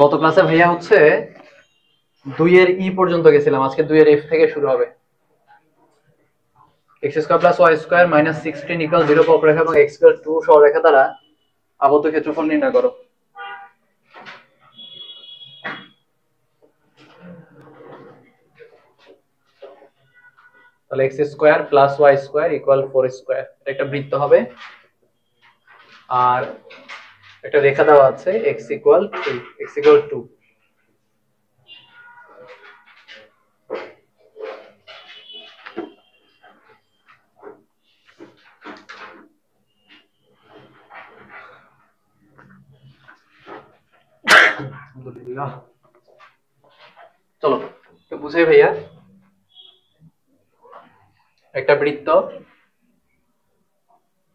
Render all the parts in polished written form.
গত ক্লাসে ভাইয়া হচ্ছে 2 এর ই পর্যন্ত গেছিলাম, আজকে 2 এর এফ থেকে শুরু হবে। x square plus y square minus 16 equal 0 বক্ররেখা এবং x স্কয়ার 2 সরলরেখা দ্বারা আবদ্ধ ক্ষেত্রফল নির্ণয় করো। তাহলে x square plus y square equal 4 square, এটা একটা বৃত্ত হবে। আর একটা রেখা দেওয়া আছে x ইকুয়াল 2। চলো তো বুঝাই ভাইয়া। একটা বৃত্ত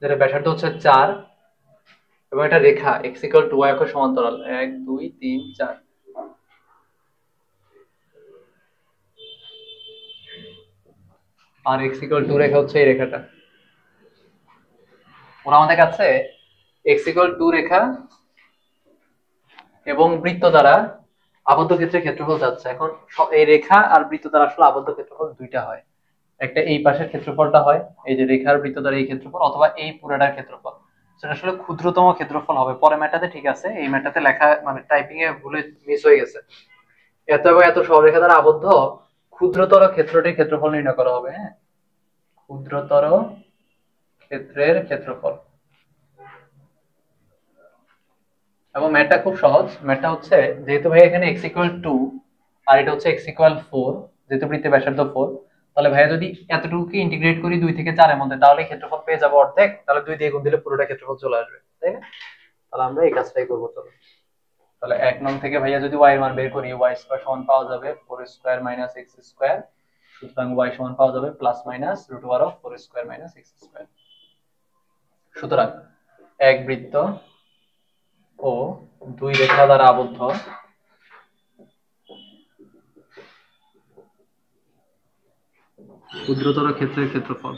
যেটা ব্যাসার্ধ হচ্ছে 4 এবং একটা রেখা x ইকুয়াল 2 y অক্ষের সমান্তরাল 1 2 3 4। আর x ইকুয়াল 2 রেখা হচ্ছে এই রেখাটা। ওরা আমাদের কাছে x ইকুয়াল 2 রেখা এবং বৃত্ত দ্বারা আবদ্ধ ক্ষেত্রের ক্ষেত্রফল যাচ্ছে। এখন এই রেখা আর বৃত্ত দ্বারা আসলে আবদ্ধ ক্ষেত্রফল দুইটা হয়। একটা এই পাশের ক্ষেত্রফলটা হয়, এই যে রেখার বৃত্ত দ্বারা এই ক্ষেত্রফল, অথবা এই পুরোটার ক্ষেত্রফল। সেটা আসলে ক্ষুদ্রতম ক্ষেত্রফল হবে। পরে ম্যাটাতে ঠিক আছে, এই ম্যাটাতে লেখা মানে টাইপিং এ ভুলে মিস হয়ে গেছে। এত এবং এত সরলরেখা দ্বারা আবদ্ধ ক্ষুদ্রতর ক্ষেত্রটির ক্ষেত্রফল নির্ণয় করা হবে। হ্যাঁ, ক্ষুদ্রতর ক্ষেত্রের ক্ষেত্রফল। এবং ম্যাথটা খুব সহজ। ম্যাথটা হচ্ছে, যেহেতু ভাই এখানে x ইকুয়াল 2 আর এটা হচ্ছে x ইকুয়াল 4, যেহেতু বৃত্তের ব্যাসার্ধ 4, তাহলে ভাইয়া যদি এতটুকুকে ইন্টিগ্রেট করি 2 থেকে 4 এর মধ্যে, তাহলে ক্ষেত্রফল পেয়ে যাবো অর্ধেক। তাহলে 2 দিয়ে গুণ দিলে পুরোটা ক্ষেত্রফল চলে আসবে, তাই না? তাহলে আমরা এই কাজটাই করব। চলো তাহলে 1 নং থেকে ভাইয়া যদি y এর মান বের করি, y স্কয়ার সমান পাওয়া যাবে 4 স্কয়ার মাইনাস x স্কয়ার। সুতরাং y সমান পাওয়া যাবে plus minus root over of 4 square minus x square. সুতরাং এক বৃত্ত ও 2 রেখা দ্বারা আবদ্ধ ক্ষুদ্রতর ক্ষেত্রের ক্ষেত্রফল।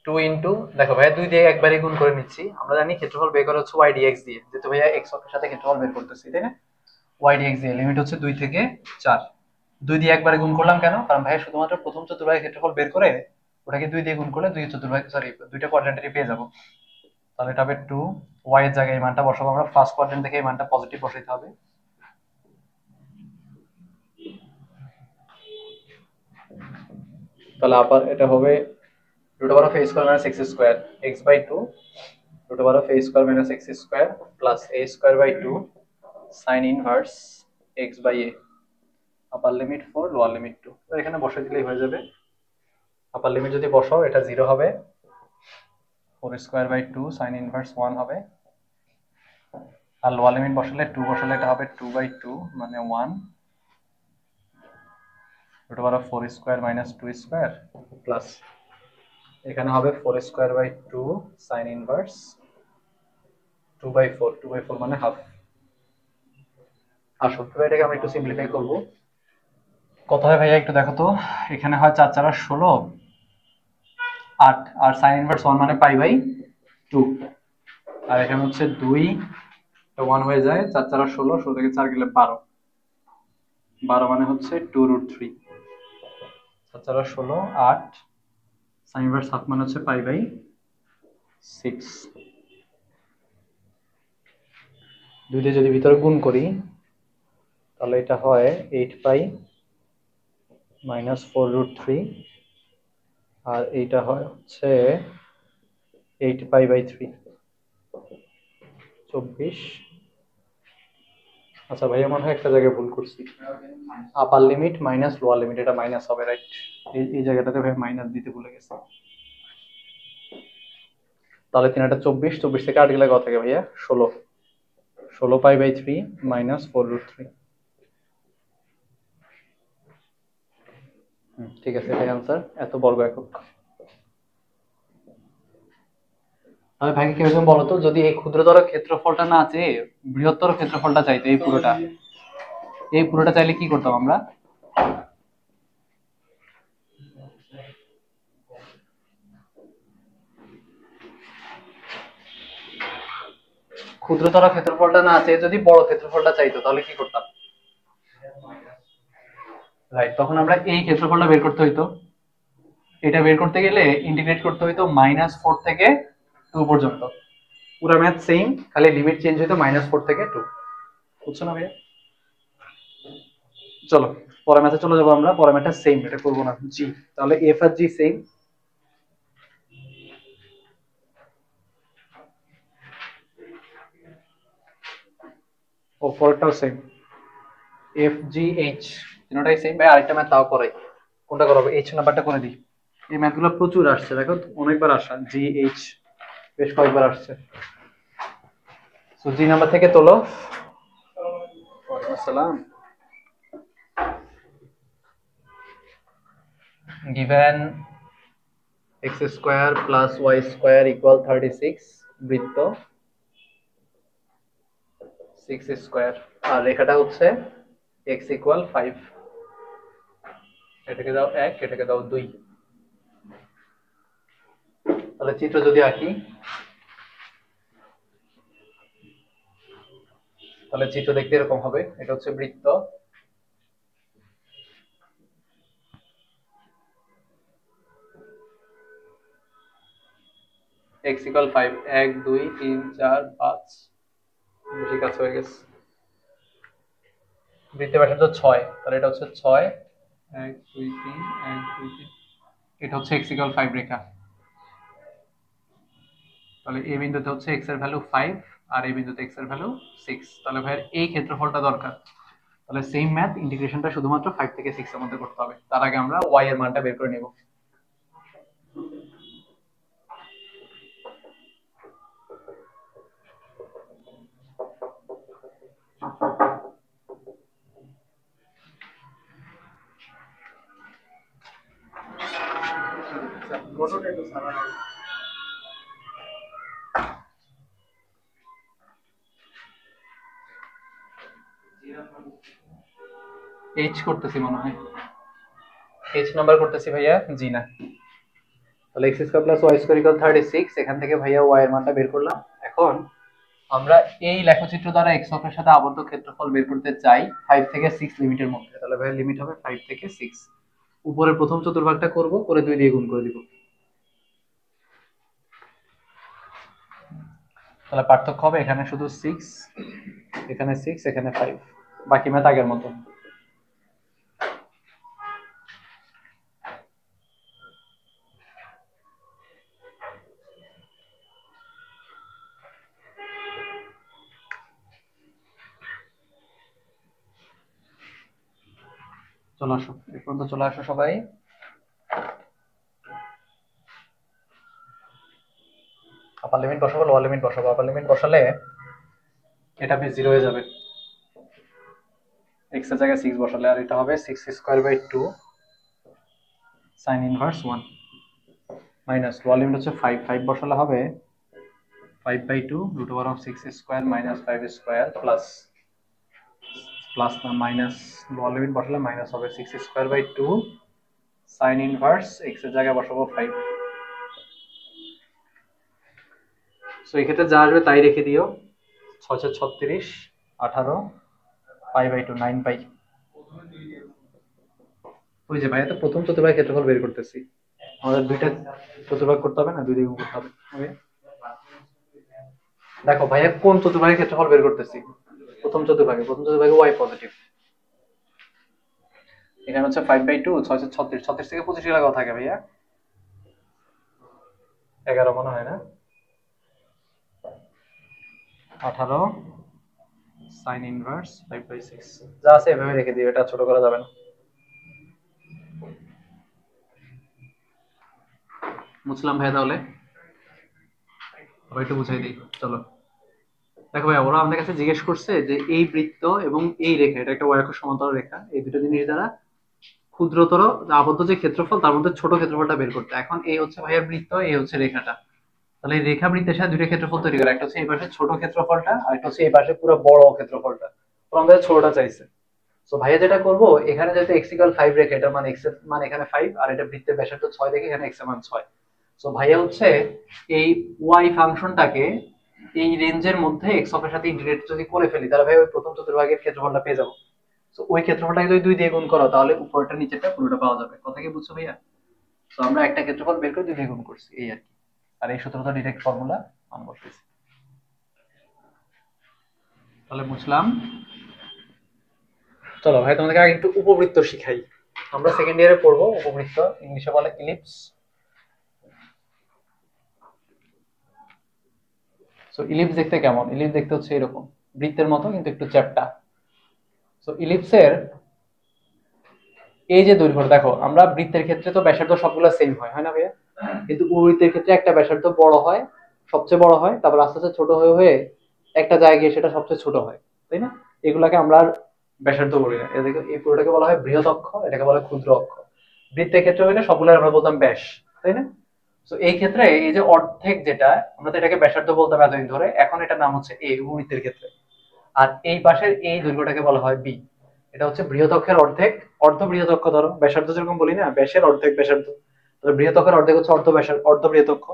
2 ইনটু, দেখো ভাইয়া 2 দিয়ে একবারে গুণ করে নিচ্ছি। আমরা জানি ক্ষেত্রফল বের করা হচ্ছে y dx দিয়ে, যেহেতু ভাইয়া x অক্ষের সাথে ক্ষেত্রফল বের করতেছি, তাই না? y dx দিয়ে লিমিট হচ্ছে 2 থেকে 4। 2 দিয়ে একবারে গুণ করলাম কেন? কারণ ভাইয়া শুধুমাত্র প্রথম চতুর্ভাগের ক্ষেত্রফল বের করে ওটাকে 2 দিয়ে গুণ করলে দুই চতুর্ভাগ, সরি, দুইটা কোয়াড্রেন্টই পেয়ে যাব। তাহলে এটা হবে 2, y এর জায়গায় এই মানটা বসাবো আমরা। ফার্স্ট কোয়াড্রেন্ট থেকে এই মানটা পজিটিভ বসাইতে হবে। তাহলে আবার এটা হবে root over of a square minus x square x by 2 root over of a square minus x square plus a square by 2 sin inverse x by a upper limit 4 lower limit 2। তো এখানে বসাই দিলেই হয়ে যাবে। আপার limit যদি বসাও এটা 0 হবে, 4 স্কয়ার বাই 2 sin ইনভার্স 1 হবে। আর লোয়ার লিমিট বসালে 2 বসালে এটা হবে 2 বাই 2 মানে 1 root over of 4 square minus 2 square plus এখানে হবে 4 square by 2 sin inverse 2 by 4, 2 by 4 মানে হাফ। আসো তো এটাকে আমরা একটু সিম্পলিফাই করব। কত হয় ভাইয়া একটু দেখো তো। এখানে হয় 4 4 16 8, আর sin ইনভার্স 1 মানে পাই বাই 2, আর এখানে হচ্ছে 2 তো 1 হয়ে যায়। 4 4 16, 16 থেকে 4 গেলে 12, 12 মানে হচ্ছে 2 root 3। 4 4 16 8, sin ইনভার্স হাফ মানে হচ্ছে পাই বাই 6। 2 দিয়ে যদি ভিতরে গুণ করি তাহলে এটা হয় 8 পাই মাইনাস 4 root 3, আর এইটা হয় হচ্ছে 8 পাই বাই 3, 24। আচ্ছা ভাইয়া মনে হয় একটা জায়গায় ভুল করছি। আপার লিমিট মাইনাস লোয়ার লিমিট, এটা মাইনাস হবে, রাইট? এই জায়গাটাতে ভাই মাইনাস দিতে ভুলে গেছে। তাহলে 3 এটা 24, 24 থেকে 8 গেলে কত থাকে ভাইয়া? 16, 16 পাই বাই 3 মাইনাস 4 root 3। ঠিক আছে, এটাই आंसर, এত বর্গ একক। আমি ভাইকে কিরকম বলো তো, যদি এই ক্ষুদ্রতর ক্ষেত্রফলটা না চেয়ে বৃহত্তর ক্ষেত্রফলটা চাইতো, এই পুরোটা চাইলে কি করতাম আমরা? ক্ষুদ্রতর ক্ষেত্রফলটা না আছে, যদি বড় ক্ষেত্রফলটা চাইতো তাহলে কি করতাম? রাইট, তখন আমরা এই ক্ষেত্রফলটা বের করতে হইতো। এটা বের করতে গেলে ইন্টিগ্রেট করতে হইতো -4 থেকে 2 পর্যন্ত। পুরো ম্যাথ সেম, খালি লিমিট চেঞ্জ হইতো -4 থেকে 2। বুঝছো না ভাইয়া? চলো পরের ম্যাথে চলে যাবো আমরা। পরের ম্যাথটা সেম, এটা করবো না। জি, তাহলে এফ আর জি সেম। ও পরেরটাও সেম, এফ জি এইচ, তিনটাই সেম। ভাই আরেকটা ম্যাথ তাও করাই। কোনটা করাবো? এইচ নাম্বারটা করে দিই। এই ম্যাথগুলো প্রচুর আসছে, দেখো অনেকবার আসা, জি এইচ বেশ কয়েকবার আসছে। সো জি নাম্বার থেকে তোলো। ওয়ালাইকুম আসসালাম। given x square plus y square equal 36, বৃত্ত 6 স্কয়ার, আর রেখাটা হচ্ছে x ইকুয়াল 5। এটাকে দাও 1, এটাকে দাও 2। তাহলে চিত্র যদি আঁকি, তাহলে চিত্র দেখতে এরকম হবে। এটা হচ্ছে বৃত্ত, x ইকুয়াল 5, 1 2 3 4 5, বেশি কাছে হয়ে গেছে। বৃত্তের ব্যাসার্ধ 6, তাহলে এটা হচ্ছে 6, 1 2 3 1 2 3। এটা হচ্ছে x ইকুয়াল 5 রেখা। তাহলে এই বিন্দুতে হচ্ছে x এর ভ্যালু 5 আর এই বিন্দুতে x এর ভ্যালু 6। তাহলে ভাইয়ের এই ক্ষেত্রফলটা দরকার। তাহলে সেম ম্যাথ, ইন্টিগ্রেশনটা শুধুমাত্র 5 থেকে 6 এর মধ্যে করতে হবে। তার আগে আমরা y এর মানটা বের করে নেব। এইচ করতেছি মনে হয়, এইচ নাম্বার করতেছি ভাইয়া, জি না। তাহলে x square plus y square equal 36, এখান থেকে ভাইয়া y এর মানটা বের করলাম। এখন আমরা এই লেখচিত্র দ্বারা x অক্ষের সাথে আবদ্ধ ক্ষেত্রফল বের করতে চাই 5 থেকে 6 লিমিটের মধ্যে। তাহলে ভাইয়া লিমিট হবে 5 থেকে 6। উপরের প্রথম চতুর্ভাগটা করব, করে 2 দিয়ে গুণ করে দিব। তাহলে পার্থক্য হবে এখানে শুধু 6, এখানে 6, এখানে 5, বাকি ম্যাথ আগের মতো। চলে আসো, এই পর্যন্ত চলে আসো সবাই। আপার লিমিট বসাবো, লোয়ার লিমিট বসাবো। আপার লিমিট বসালে এটা বেশ 0 হয়ে যাবে, x এর জায়গায় 6 বসালে, আর এটা হবে 6 square by 2 sin inverse 1 minus lower limit হচ্ছে 5, 5 বসালে হবে 5 by 2 root over of 6 square minus 5 square plus plus না মাইনাস, লোয়ার লিমিট বসালে মাইনাস হবে 6 square by 2 sin inverse x এর জায়গায় বসাবো 5। সো এই ক্ষেত্রে যা আসবে তাই রেখে দিও। 6 36, 18, পাই বাই 2 9 পাই। ওই যে ভাইয়া, তো প্রথম চতুর্ভাগের ক্ষেত্রফল বের করতেছি, আমাদের দুইটা চতুর্ভাগ করতে হবে না, দুই দিয়ে গুণ করতে হবে। দেখো ভাইয়া কোন চতুর্ভাগের ক্ষেত্রফল বের করতেছি? প্রথম চতুর্ভাগে, প্রথম চতুর্ভাগে y পজিটিভ। এখানে হচ্ছে 5 বাই 2, 6 36, 36 থেকে 25 গেলে কত থাকে ভাইয়া? 11 মনে হয় না? 18 sin ইনভার্স 5 বাই 6, যা আছে এভাবে রেখে দিও, এটা ছোট করা যাবে না। বুঝলাম ভাইয়া, তাহলে একটু বুঝাই দিই। চলো দেখো ভাইয়া, ওরা আমাদের কাছে জিজ্ঞেস করছে যে এই বৃত্ত এবং এই রেখা, এটা একটা y অক্ষ সমান্তরাল রেখা, এই দুটো জিনিস দ্বারা ক্ষুদ্রতর আবদ্ধ যে ক্ষেত্রফল তার মধ্যে ছোট ক্ষেত্রফলটা বের করতে। এখন এই হচ্ছে ভাইয়া বৃত্ত, এই হচ্ছে রেখাটা। তাহলে এই রেখা বৃত্তের সাথে দুটো ক্ষেত্রফল তৈরি করে, একটা হচ্ছে এই পাশে ছোট ক্ষেত্রফলটা, আর একটা হচ্ছে এই পাশে পুরো বড় ক্ষেত্রফলটা। তো আমাদের ছোটটা চাইছে। তো ভাইয়া যেটা করব, এখানে যেহেতু x ইকুয়াল 5 রেখে, এটা মানে x এর মান এখানে 5, আর এটা বৃত্তের ব্যাসার্ধ 6 দেখে এখানে x এর মান 6। সো ভাইয়া হচ্ছে এই y ফাংশনটাকে এই রেঞ্জের মধ্যে এক্স অক্ষের সাথে ইন্টিগ্রেট যদি করে ফেলি তাহলে ভাই ওই প্রথম চতুর্ভাগের ক্ষেত্রফলটা পেয়ে যাবো। তো ওই ক্ষেত্রফলটাকে যদি 2 দিয়ে গুণ করো তাহলে উপরটা নিচেরটা পুরোটা পাওয়া যাবে। কথা কি বুঝছো ভাইয়া? তো আমরা একটা ক্ষেত্রফল বের করে 2 দিয়ে গুণ করছি এই আর কি। আর এই সূত্রটা ডিরেক্ট ফর্মুলা মান করতেছি। তাহলে বুঝলাম। চলো ভাই তোমাদেরকে আগে একটু উপবৃত্ত শিখাই। আমরা সেকেন্ড ইয়ারে পড়বো উপবৃত্ত, ইংলিশে বলে ইলিপস। সো ইলিপস দেখতে কেমন? ইলিপস দেখতে হচ্ছে এরকম, বৃত্তের মতো কিন্তু একটু চ্যাপ্টা। সো ইলিপসের এই যে দৈর্ঘ্য দেখো, আমরা বৃত্তের ক্ষেত্রে তো ব্যাসার্ধ সবগুলো সেম হয়, হয় না ভাইয়া? কিন্তু উপবৃত্তের ক্ষেত্রে একটা ব্যাসার্ধ বড় হয়, সবচেয়ে বড় হয়, তারপর আস্তে আস্তে ছোট হয়ে হয়ে একটা জায়গায় সেটা সবচেয়ে ছোট হয়, তাই না? এগুলাকে আমরা আর ব্যাসার্ধ বলি না, এদেরকে এই পুরোটাকে বলা হয় বৃহৎ অক্ষ, এটাকে বলা হয় ক্ষুদ্র অক্ষ। বৃত্তের ক্ষেত্রে হলে সবগুলো আমরা বলতাম ব্যাস, তাই না? তো এই ক্ষেত্রে এই যে অর্ধেক যেটা, আমরা তো এটাকে ব্যাসার্ধ বলতাম এতদিন ধরে, এখন এটার নাম হচ্ছে এ উপবৃত্তের ক্ষেত্রে। আর এই পাশের এই দৈর্ঘ্যটাকে বলা হয় বি। এটা হচ্ছে বৃহৎ অক্ষের অর্ধেক, অর্ধ বৃহৎ অক্ষ। ধরো ব্যাসার্ধ যেরকম বলি না, ব্যাসের অর্ধেক ব্যাসার্ধ, তাহলে বৃহৎ অক্ষের অর্ধেক হচ্ছে অর্ধ ব্যাসার্ধ, অর্ধ বৃহৎ অক্ষ।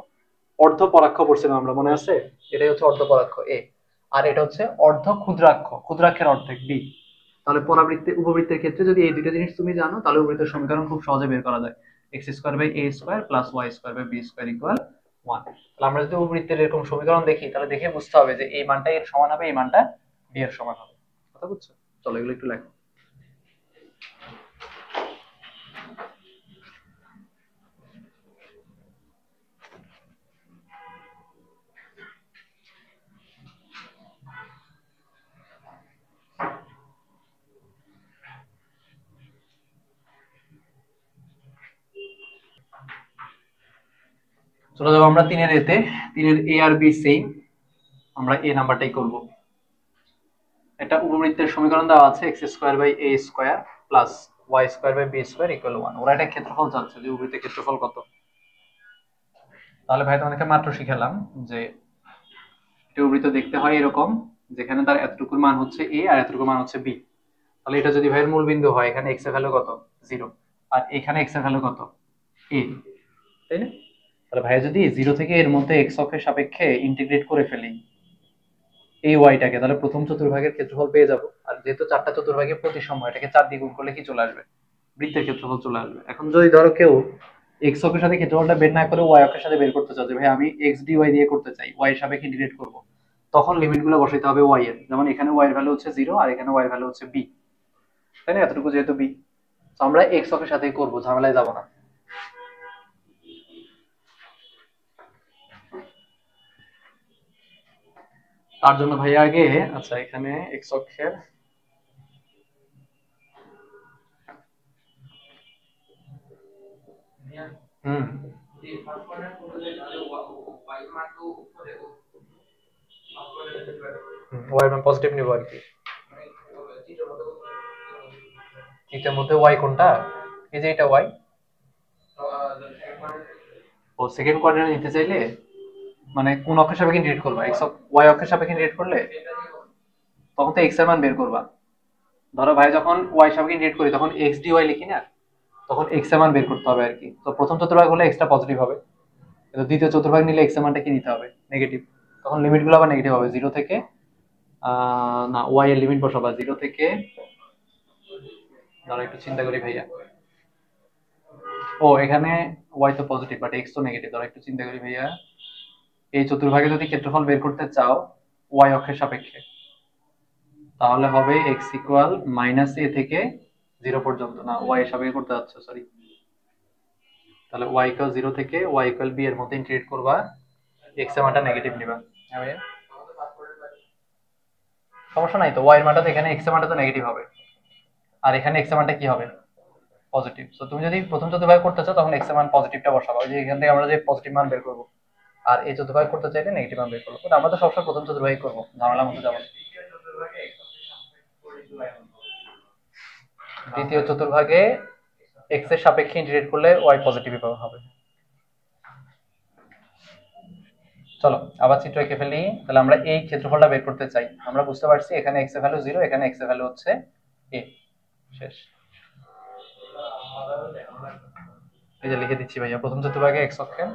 অর্ধ পরাক্ষ পড়ছিলাম আমরা, মনে আছে? এটাই হচ্ছে অর্ধ পরাক্ষ এ। আর এটা হচ্ছে অর্ধ ক্ষুদ্রাক্ষ, ক্ষুদ্রাক্ষের অর্ধেক বি। তাহলে পরাবৃত্তে উপবৃত্তের ক্ষেত্রে যদি এই দুটো জিনিস তুমি জানো তাহলে উপবৃত্তের সমীকরণ খুব সহজে বের করা যায়। X square by a square plus y square by b square equal 1। তাহলে আমরা যদি উপবৃত্তের এরকম সমীকরণ দেখি তাহলে দেখে বুঝতে হবে যে এই মানটা এর সমান হবে, এই মানটা বি এর সমান হবে। কথা বুঝছো? চলো এগুলো একটু লেখো। চলে যাবো আমরা 3-এর এতে। 3-এর এ আর বি সেম, আমরা এ নাম্বারটাই করব। এটা উপবৃত্তের সমীকরণ দেওয়া আছে x square by a square plus y square by b square equal 1। ওরা এটা ক্ষেত্রফল চাচ্ছে যে উপবৃত্তের ক্ষেত্রফল কত। তাহলে ভাই তোমাদেরকে মাত্র শিখালাম যে একটি উপবৃত্ত দেখতে হয় এরকম, যেখানে তার এতটুকুর মান হচ্ছে এ আর এতটুকুর মান হচ্ছে বি। তাহলে এটা যদি ভাইয়ের মূল বিন্দু হয়, এখানে এক্স এর ভ্যালু কত? 0। আর এখানে এক্স এর ভ্যালু কত? এ, তাই না? তাহলে ভাই যদি 0 থেকে এর মধ্যে এক্স অক্ষের সাপেক্ষে ইন্টিগ্রেট করে ফেলি এই ওয়াইটাকে, তাহলে প্রথম চতুর্ভাগের ক্ষেত্রফল পেয়ে যাব। আর যেহেতু চারটা চতুর্ভাগের প্রতিসম, এটাকে 4 দিয়ে গুণ করলে কি চলে আসবে? বৃত্তের ক্ষেত্রফল চলে আসবে। এখন যদি ধরো কেউ এক্স অক্ষের সাথে ক্ষেত্রফলটা বের না করে ওয়াই অক্ষের সাথে বের করতে চাও, যে ভাই আমি এক্স ডি ওয়াই দিয়ে করতে চাই, ওয়াই এর সাপেক্ষে ইন্টিগ্রেট করব, তখন লিমিট গুলো বসাইতে হবে ওয়াই এর। যেমন এখানে ওয়াই এর ভ্যালু হচ্ছে 0 আর এখানে ওয়াই এর ভ্যালু হচ্ছে বি, তাই না? এতটুকু যেহেতু বি, তো আমরা এক্স অক্ষের সাথেই করব, ঝামেলায় যাব না। তার জন্য ভাই আগে, আচ্ছা এখানে এক্স অক্ষের, হুম, ওয়াই মান পজিটিভ নিব আর কি। এটার মধ্যে ওয়াই কোনটা? এই যে এটা ওয়াই। ও সেকেন্ড কোয়াড্রেন্ট নিতে চাইলে মানে কোন অক্ষের সাপেক্ষে ইন্টিগ্রেট করবা? এক্স ওয়াই অক্ষের সাপেক্ষে ইন্টিগ্রেট করলে তখন তো এক্স এর মান বের করবা। ধরো ভাই যখন ওয়াই সাপেক্ষে ইন্টিগ্রেট করি তখন এক্স ডি ওয়াই লিখি না, তখন এক্স এর মান বের করতে হবে আর কি। তো প্রথম চতুর্ভাগ হলে এক্সটা পজিটিভ হবে, কিন্তু দ্বিতীয় চতুর্ভাগ নিলে এক্স এর মানটা কি নিতে হবে? নেগেটিভ। তখন লিমিট গুলো আবার নেগেটিভ হবে, 0 থেকে না ওয়াই এর লিমিট বসাবা 0 থেকে, ধরো একটু চিন্তা করি ভাইয়া। ও এখানে ওয়াই তো পজিটিভ বাট এক্স তো নেগেটিভ, ধরো একটু চিন্তা করি ভাইয়া। এই চতুর্ভাগে যদি ক্ষেত্রফল বের করতে চাও ওয়াই অক্ষের সাপেক্ষে, তাহলে হবে এক্স ইকুয়াল মাইনাস এ থেকে 0 পর্যন্ত, না ওয়াই এর সাপেক্ষে করতে যাচ্ছে সরি। তাহলে ওয়াই ইকুয়াল 0 থেকে ওয়াই ইকুয়াল বি এর মধ্যে ইন্টিগ্রেট করবা, এক্স এর মানটা নেগেটিভ নিবা। হ্যাঁ ভাইয়া, সমস্যা নাই তো, ওয়াই এর মানটা তো এখানে এক্স এর মানটা তো নেগেটিভ হবে, আর এখানে এক্স এর মানটা কি হবে? পজিটিভ। সো তুমি যদি প্রথম চতুর্ভাগ করতে চাও তখন এক্স এর মান পজিটিভটা বসাবা, ওই যে এখান থেকে আমরা যে পজিটিভ মান বের করব। আর এই চতুর্ভাগ করতে চাইলে নেগেটিভ মান বের করবো, কিন্তু আমরা তো সবসময় প্রথম চতুর্ভাগ করবো, ঝামেলার মধ্যে যাবো না। দ্বিতীয় চতুর্ভাগে এক্স এর সাপেক্ষে ইন্টিগ্রেট করলে ওয়াই পজিটিভ হবে। চলো আবার চিত্র এঁকে ফেলি। তাহলে আমরা এই ক্ষেত্রফলটা বের করতে চাই, আমরা বুঝতে পারছি এখানে এক্স এর ভ্যালু 0, এখানে এক্স এর ভ্যালু হচ্ছে এ। শেষ। এই যে লিখে দিচ্ছি ভাইয়া, প্রথম চতুর্ভাগে এক্স অক্ষের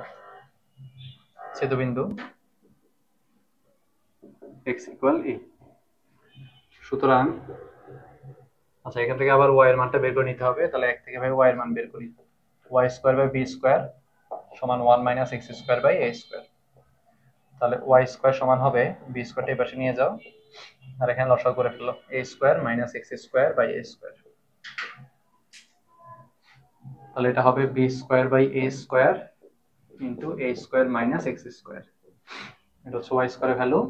ছেদবিন্দু এক্স ইকুয়াল এ। সুতরাং আচ্ছা, এখান থেকে আবার y এর মানটা বের করে নিতে হবে। তাহলে 1 থেকে ভাই y এর মান বের করি। y square by b square সমান 1 minus x square by a square. তাহলে y স্কয়ার সমান হবে b স্কয়ারটা এই পাশে নিয়ে যাও, আর এখানে লসাগু করে ফেলো, a square minus x square by a square. তাহলে এটা হবে b square by a square into a square minus x square. এটা হচ্ছে y স্কয়ারের ভ্যালু।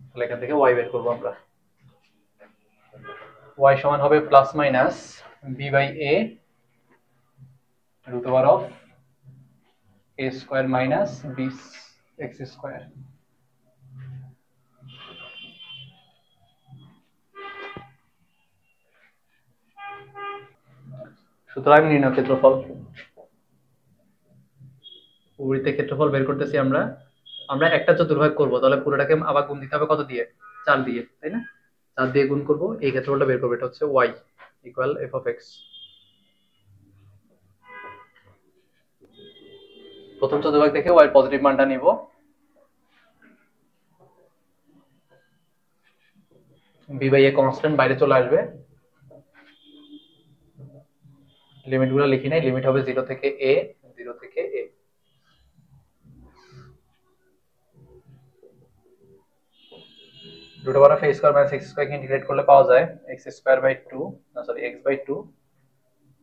তাহলে এখান থেকে y বের করব আমরা। y সমান হবে plus minus b by a root over of a square minus b x square. সুতরাং নির্ণয় ক্ষেত্রফল, উপবৃত্তের ক্ষেত্রফল বের করতেছি আমরা। আমরা একটা চতুর্ভাগ করব, তাহলে পুরোটাকে আবার গুণ দিতে হবে কত দিয়ে? 4 দিয়ে, তাই না? 4 দিয়ে গুণ করব, এই ক্ষেত্রফলটা বের করব। এটা হচ্ছে y equal f of x। প্রথম চতুর্ভাগ থেকে y এর পজিটিভ মানটা নিব। b বাই a কনস্ট্যান্ট বাইরে চলে আসবে। লিমিটগুলো লিখি নাই, লিমিট হবে 0 থেকে a, 0 থেকে a। Root over of a square minus x square কে ইন্টিগ্রেট করলে পাওয়া যায় x স্কয়ার বাই 2, না sorry x by 2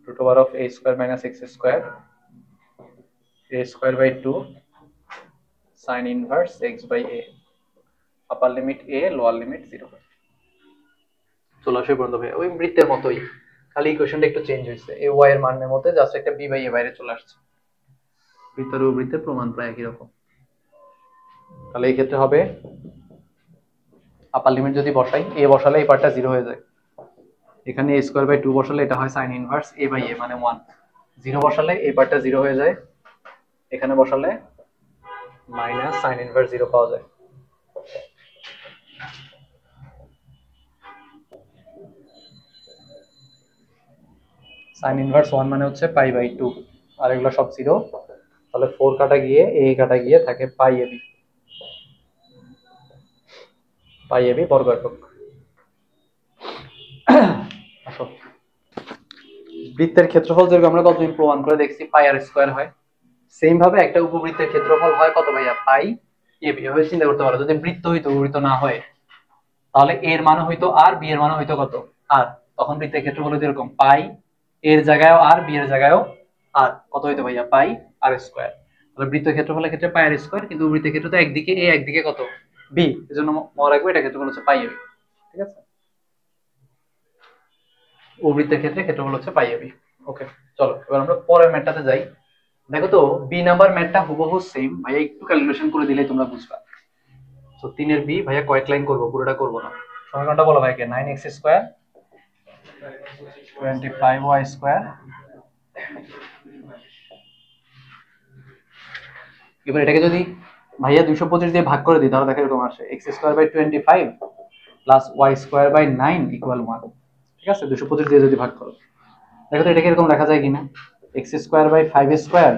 root over of a square minus x square, a square by 2 sin inverse x by a, upper limit a, lower limit 0। চলে আসে পর্যন্ত ভাই ওই বৃত্তের মতোই, খালি ইকুয়েশনটা একটু চেঞ্জ হয়েছে। a y এর মানের মধ্যে জাস্ট একটা b বাই a বাইরে চলে আসছে। বৃত্তের ও বৃত্তের প্রমাণ প্রায় একই রকম। তাহলে এই ক্ষেত্রে হবে আপার লিমিট যদি বসাই, a বসালে এই পার্টটা 0 হয়ে যায়। এখানে a স্কয়ার বাই 2 বসালে এটা হয় sin inverse a by a মানে 1। 0 বসালে এই পার্টটা 0 হয়ে যায়, এখানে বসালে মাইনাস sin ইনভার্স 0 পাওয়া যায়। sin ইনভার্স 1 মানে হচ্ছে পাই বাই 2, আর এগুলো সব 0। তাহলে 4 কাটা গিয়ে a কাটা গিয়ে থাকে পাই ab, পাই ab বর্গ একক। আসো, বৃত্তের ক্ষেত্রফল যেরকম আমরা কতদিন প্রমাণ করে দেখছি পাই আর স্কয়ার হয়, সেম ভাবে একটা উপবৃত্তের ক্ষেত্রফল হয় কত ভাইয়া? পাই ab। এভাবে চিন্তা করতে পারো, যদি বৃত্ত হইতো উপবৃত্ত না হয়, তাহলে a এর মান হইতো আর b এর মান হইতো কত? আর। তখন বৃত্তের ক্ষেত্রফল হইতো এরকম, পাই এর জায়গায়ও আর b এর জায়গায়ও আর, কত হইতো ভাইয়া? পাই আর স্কয়ার। তাহলে বৃত্তের ক্ষেত্রফলের ক্ষেত্রে পাই আর স্কয়ার, কিন্তু বৃত্তের ক্ষেত্রে তো একদিকে a একদিকে কত? b, এজন্য মনে রাখবে এটা ক্ষেত্রফল হচ্ছে পাই ab। ঠিক আছে, উপবৃত্তের ক্ষেত্রে ক্ষেত্রফল হচ্ছে পাই ab। ওকে, চলো এবার আমরা পরের ম্যাথটাতে যাই। দেখো তো বি নাম্বার ম্যাথটা হুবহু সেম ভাইয়া, একটু ক্যালকুলেশন করে দিলে তোমরা বুঝবা। তো 3 এর বি ভাইয়া কয়েক লাইন করব, পুরোটা করব না। সমীকরণটা বলো ভাইকে, 9x স্কয়ার 25y স্কয়ার। এবার এটাকে যদি ভাইয়া 225 দিয়ে ভাগ করে দিই, তাহলে দেখো এরকম আসে x square by 25 plus y square by 9 equal 1। ঠিক আছে, 225 দিয়ে যদি ভাগ করো, দেখো তো এটাকে এরকম লেখা যায় কিনা, x square by 5 square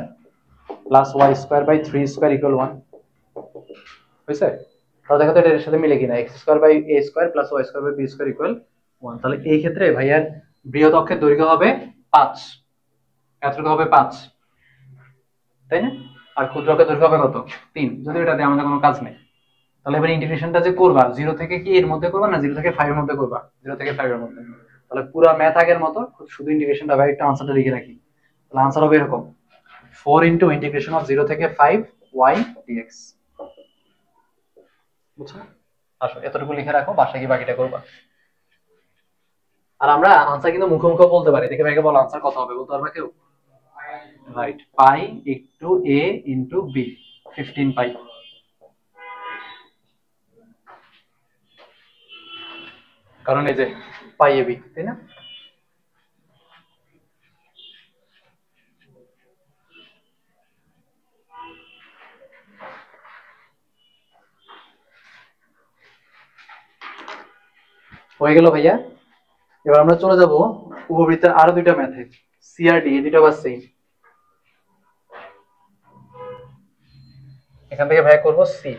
plus y square by 3 square equal 1 হইছে? তাহলে দেখো তো এটার সাথে মিলে কিনা, x square by a square plus y square by b square equal 1। তাহলে এই ক্ষেত্রে ভাইয়ার বৃহৎ অক্ষের দৈর্ঘ্য হবে 5, এতটুকু হবে 5, তাই না? আর ক্ষুদ্র অক্ষের দৈর্ঘ্য হবে কত? 3। যদি এটাতে আমাদের কোনো কাজ নেই, তাহলে এবার ইন্টিগ্রেশনটা যে করবা 0 থেকে কি এর মধ্যে করবা, না 0 থেকে 5 এর মধ্যে করবা? 0 থেকে 5 এর মধ্যে। তাহলে পুরো ম্যাথ আগের মতো, শুধু ইন্টিগ্রেশনটা ভাই একটু আনসারটা লিখে রাখি। তাহলে আনসার হবে এরকম, 4 ইনটু ইন্টিগ্রেশন অফ 0 থেকে 5 y dx। বুঝছো? আসো এতটুকু লিখে রাখো, বাসায় গিয়ে বাকিটা করবা। আর আমরা আনসার কিন্তু মুখে মুখে বলতে পারি, দেখে ভাইকে বলো আনসার কত হবে, বলতে পারবা কেউ? Right, pi into a into b, 15 পাই। কারণ এই যে পাই এবি, তাই না? হয়ে গেল ভাইয়া। এবার আমরা চলে যাব উপবৃত্তের আরো দুইটা ম্যাথে, সি আর ডি, এই দুইটা আবার সেম। এখান থেকে ভাইয়া করব সি।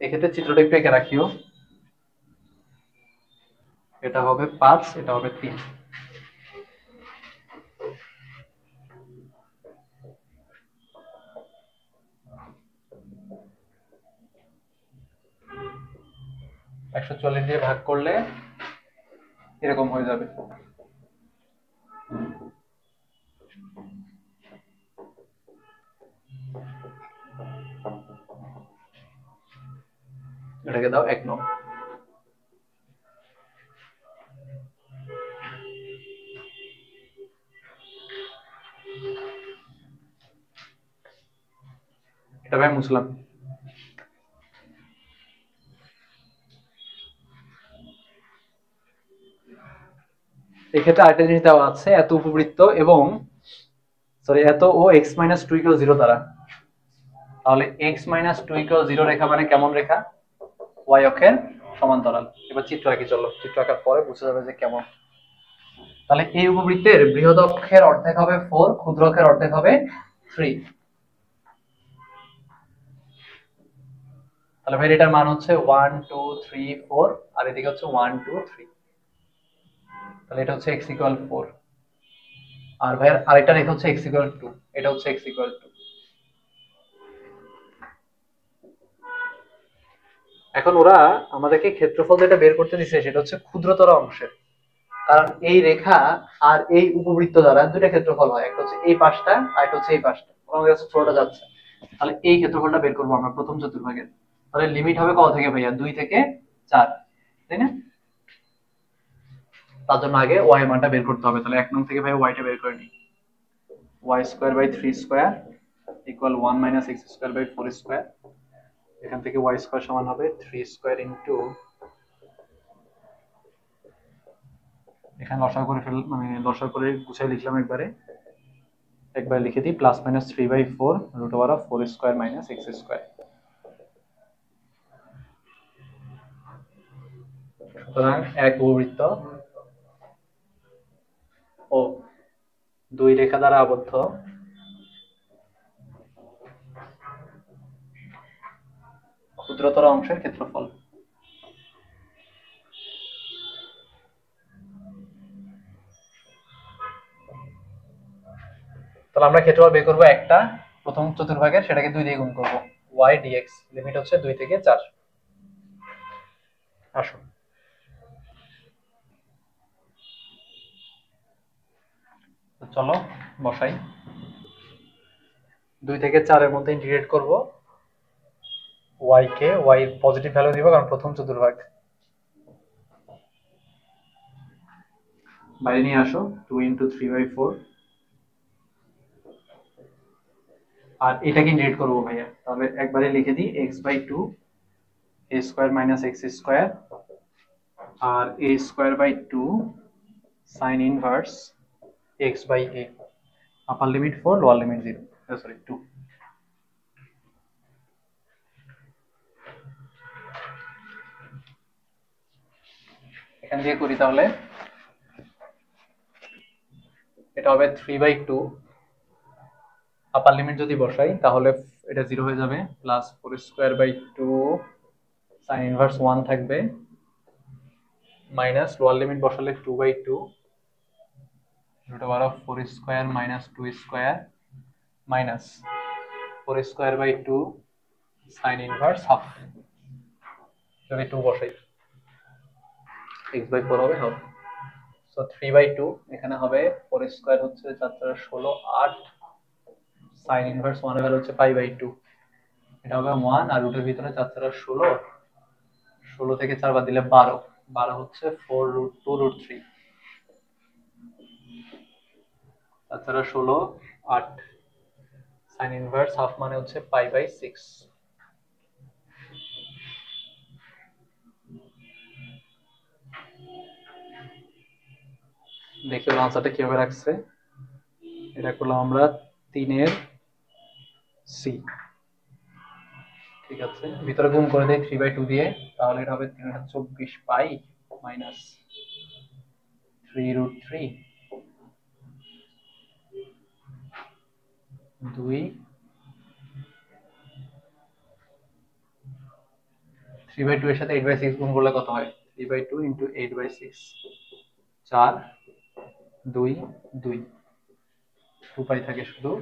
এক্ষেত্রে চিত্রটা একটু এঁকে রাখিও। এটা হবে 5, এটা হবে 3। একশো চল্লিশ দিয়ে ভাগ করলে এরকম হয়ে যাবে। এটাকে দাও 1 নং। এটা ভাই মুছলাম। এক্ষেত্রে আরেকটা জিনিস দেওয়া আছে, এত উপবৃত্ত এবং এত ও x মাইনাস 2 ইকুয়াল 0 দ্বারা। তাহলে x মাইনাস 2 ইকুয়াল 0 রেখা মানে কেমন রেখা? y অক্ষের সমান্তরাল। এবার চিত্র আঁকি, চলো চিত্র আঁকার পরে বুঝে যাবে যে কেমন। তাহলে এই উপবৃত্তের বৃহৎ অক্ষের অর্ধেক হবে 4, ক্ষুদ্র অক্ষের অর্ধেক হবে 3। তাহলে ভাই এটার মান হচ্ছে 1 2 3 4, আর এদিকে হচ্ছে 1 2 3। তাহলে এটা হচ্ছে x ইকুয়াল 4, আর ভাই আরেকটা রেখা হচ্ছে x ইকুয়াল 2, এটা হচ্ছে x ইকুয়াল 2। এখন ওরা আমাদেরকে ক্ষেত্রফল যেটা বের করতে দিছে সেটা হচ্ছে ক্ষুদ্রতর অংশের, কারণ এই রেখা আর এই উপবৃত্ত দ্বারা দুইটা ক্ষেত্রফল হয়, একটা হচ্ছে এই পাশটা আর একটা হচ্ছে এই পাশটা, আমাদের কাছে ছোটটা যাচ্ছে। তাহলে এই ক্ষেত্রফলটা বের করবো আমরা প্রথম চতুর্ভাগের। তাহলে লিমিট হবে কত থেকে ভাইয়া? 2 থেকে 4, তাই না? তার জন্য আগে y এর মানটা বের করতে হবে। তাহলে 1 নং থেকে ভাই y টা বের করে নিই। y square by 3 square equal 1 minus x square by 4 square. এখান থেকে y স্কয়ার সমান হবে 3 স্কয়ার ইনটু, এখানে লসাগু করে মানে লসাগু করে গুছিয়ে লিখলাম একবার লিখে দিই, plus minus 3/4 root over of 4 square minus x square. সুতরাং এক উপবৃত্ত ও দুই রেখা দ্বারা আবদ্ধ ক্ষুদ্রতর অংশের ক্ষেত্রফল। তাহলে আমরা ক্ষেত্রফল বের করবো একটা প্রথম চতুর্ভাগের, সেটাকে 2 দিয়ে গুণ করব। y dx লিমিট হচ্ছে 2 থেকে 4। আসো চলো বসাই। 2 থেকে 4 এর মধ্যে ইন্টিগ্রেট করব। y কে y পজিটিভ ভ্যালু দিব কারণ প্রথম চতুর্ভাগ। বাইরে নিয়ে আসো, 2 ইন্টু 3/4, আর এটাকে ইন্টিগ্রেট করবো ভাইয়া। তাহলে একবারে লিখে দিই x/2 a square minus x square, আর a square by 2 sin inverse x by a, upper limit 4 lower limit 0, sorry 2। এখান দিয়ে করি তাহলে এটা হবে 3/2, আপার লিমিট যদি বসাই তাহলে এটা 0 হয়ে যাবে, plus 4 square by 2 sin inverse 1 থাকবে, মাইনাস লোয়ার লিমিট বসালে 2/2 root over of 4 square minus 2 square minus 4 square by 2 sin inverse half. যদি 2 বসাই x/4 হবে হাফ। সো 3/2 এখানে হবে 4 স্কয়ার হচ্ছে 4 4 16 8, sin ইনভার্স 1 এর ভ্যালু হচ্ছে π/2, এটা হবে 1, আর রুটের ভিতরে 4 4 16, 16 থেকে 4 বাদ দিলে 12, 12 হচ্ছে 4 রুট 2 রুট 3, 4 4 16 8, sin ইনভার্স হাফ মানে হচ্ছে π/6। দেখি ওর আনসারটা কিভাবে রাখছে। এটা করলাম আমরা 3 এর সি। ঠিক আছে, ভিতরে গুণ করে দেই 3/2 দিয়ে, তাহলে এটা হবে 3/24 পাই মাইনাস 3 রুট 3 2 3/2 এর সাথে 8/6 গুণ করলে কত হয়? 3/2 ইন্টু 8/6, 4 2 2, 2 পাই থাকে শুধু।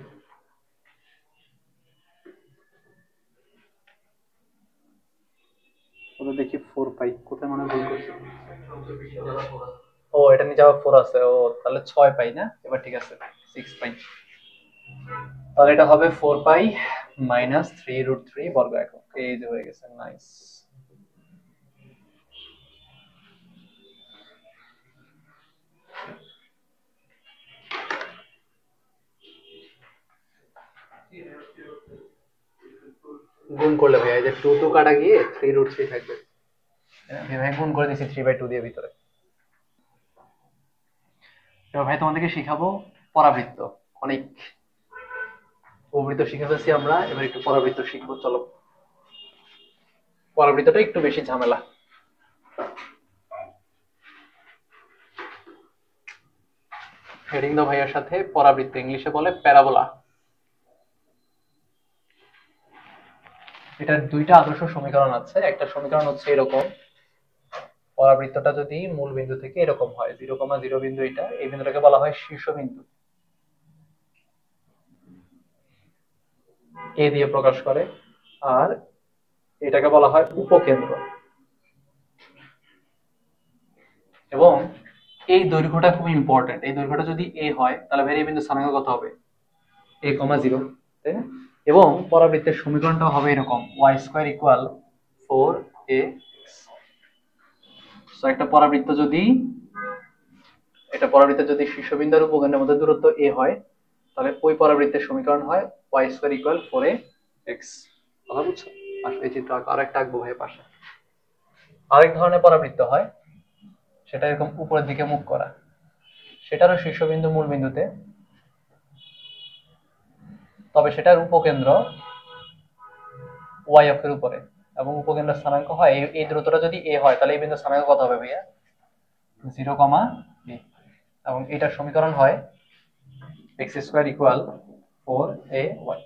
ওটা দেখি 4 পাই কোথায়, মনে ভুল করছি। ও এটা নিচে আবার 4 আছে, ও তাহলে 6 পাই না, এবার ঠিক আছে 6 পাই। তাহলে এটা হবে 4 পাই মাইনাস 3√3 বর্গ একক। এই যে হয়ে গেছে, নাইস। গুণ করলে ভাই এই যে 2 2 কাটা গিয়ে 3√3 থাকবে। ভাই গুণ করে দিয়েছি 3/2 দিয়ে ভিতরে। এবার ভাই তোমাদেরকে শিখাবো পরাবৃত্ত। অনেক উপবৃত্ত শিখে ফেলছি আমরা, এবার একটু পরাবৃত্ত শিখবো। চলো, পরাবৃত্তটা একটু বেশি ঝামেলা। হেডিং দাও ভাইয়ার সাথে, পরাবৃত্ত ইংলিশে বলে প্যারাবোলা। এটার দুইটা আদর্শ সমীকরণ আছে। একটা সমীকরণ হচ্ছে এরকম, পরাবৃত্তটা যদি মূল বিন্দু থেকে এরকম হয়, 0,0 বিন্দু, এটা এই বিন্দুটাকে বলা হয় শীর্ষবিন্দু, এ দিয়ে প্রকাশ করে। আর এটাকে বলা হয় উপকেন্দ্র। এবং এই দৈর্ঘ্যটা খুব ইম্পর্টেন্ট। এই দৈর্ঘ্যটা যদি এ হয় তাহলে ভাই এই বিন্দু স্থানাঙ্ক কত হবে? a,0, তাই না? এবং পরাবৃত্তের সমীকরণটা হবে এরকম, y² = 4ax। সো একটা পরাবৃত্ত যদি, এটা পরাবৃত্তের যদি শীর্ষবিন্দু আর উপকেন্দ্রের মধ্যে দূরত্ব a হয়, তাহলে ওই পরাবৃত্তের সমীকরণ হয় y² = 4ax। কথা বুঝছো? আসলে এই চিত্র আরেকটা আঁকবো ভাই পাশে। আরেক ধরনের পরাবৃত্ত হয়, সেটা এরকম উপরের দিকে মুখ করা, সেটারও শীর্ষবিন্দু মূল বিন্দুতে, তবে সেটার উপকেন্দ্র y অক্ষের উপরে, এবং উপকেন্দ্র স্থানাঙ্ক হয় এই দূরত্বটা যদি a হয়, তাহলে এই বিন্দুর স্থানাঙ্ক কত হবে ভাইয়া? 0, a। এবং এটার সমীকরণ হয় x² = 4ay।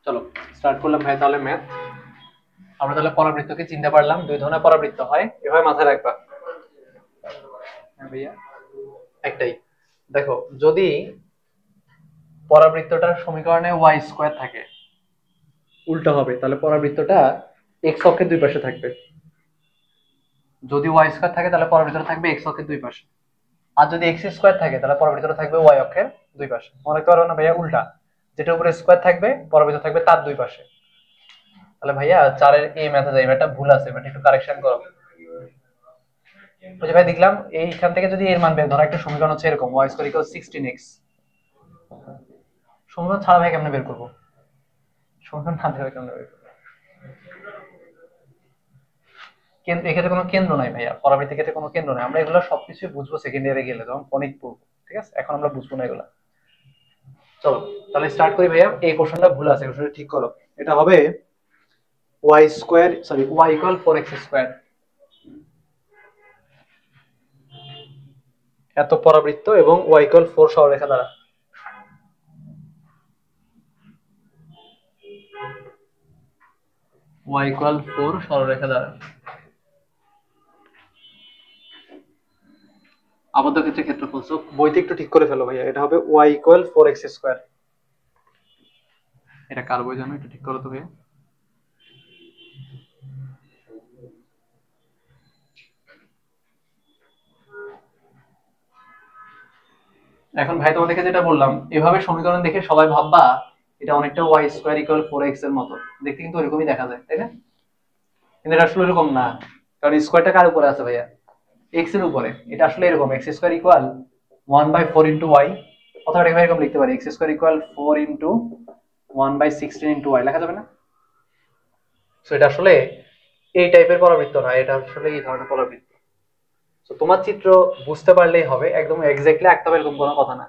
চলো স্টার্ট করলাম ভাই তাহলে ম্যাথ। আমরা তাহলে পরাবৃত্তকে চিনতে পারলাম, দুই ধরনের পরাবৃত্ত হয়, এভাবে মাথায় রাখবা। হ্যাঁ ভাইয়া, একটাই। দেখো, যদি পরাবৃত্তটার সমীকরণে y² থাকে, উল্টো হবে, তাহলে পরাবৃত্তটা x অক্ষের দুই পাশে থাকবে। যদি y² থাকে তাহলে পরাবৃত্তটা থাকবে x অক্ষের দুই পাশে। আর যদি x² থাকে তাহলে পরাবৃত্তটা থাকবে y অক্ষের দুই পাশে। মনে রাখতে পারবে না ভাইয়া? উল্টা, যেটা উপরে স্কয়ার থাকবে পরাবৃত্ত থাকবে তার দুই পাশে। তাহলে ভাইয়া 4 এর এই ম্যাথে যাই, এটা ভুল আছে, এটা একটু কারেকশন করো। ওই যে ভাই দেখলাম এইখান থেকে যদি এর মান বের, ধরো একটা সমীকরণ হচ্ছে এরকম, y² = 16x। সমীকরণ ছাড়া ভাই কেমনে বের করবো? সমীকরণ না দেবে কেমনে বের করবো? কেন্দ্র, এক্ষেত্রে কোনো কেন্দ্র নাই ভাইয়া, পরাবৃত্তির ক্ষেত্রে কোনো কেন্দ্র নাই। আমরা এগুলো সবকিছু বুঝবো সেকেন্ড ইয়ারে গেলে, যখন গণিত পড়বো, ঠিক আছে? এখন আমরা বুঝবো না এগুলা। চলো তাহলে স্টার্ট করি ভাইয়া। এই কোশ্চেনটা ভুল আছে, কোশ্চেনটা ঠিক করো। এটা হবে y = 4x²। এত পরাবৃত্ত এবং y = 4 সরলরেখা দ্বারা। y = 4 সরলরেখা দ্বারা আবদ্ধ ক্ষেত্রে ক্ষেত্রফল। বইতে একটু ঠিক করে ফেলো ভাইয়া, এটা হবে y = 4x²। এটা কার বই জানো? একটু ঠিক করো তো ভাইয়া। এখন ভাই তোমাদেরকে যেটা বললাম, এভাবে সমীকরণ দেখে সবাই ভাববা এটা অনেকটা y² = 4x এর মতো দেখতে, কিন্তু এরকমই দেখা যায়, তাই না? কিন্তু এটা আসলে এরকম না, কারণ স্কয়ারটা কার উপরে আছে ভাইয়া? x এর উপরে। এটা আসলে এরকম, x² = 1/4 * y, অথবা এটা এরকম লিখতে পারি, x² = 4 * 1/16 * y, লেখা যাবে না? সো এটা আসলে এই টাইপের পরাবৃত্ত না, এটা আসলে এই ধরনের পরাবৃত্ত। তো তোমার চিত্র বুঝতে পারলেই হবে, একদম এক্স্যাক্টলি আঁকতে হবে এরকম কোনো কথা না।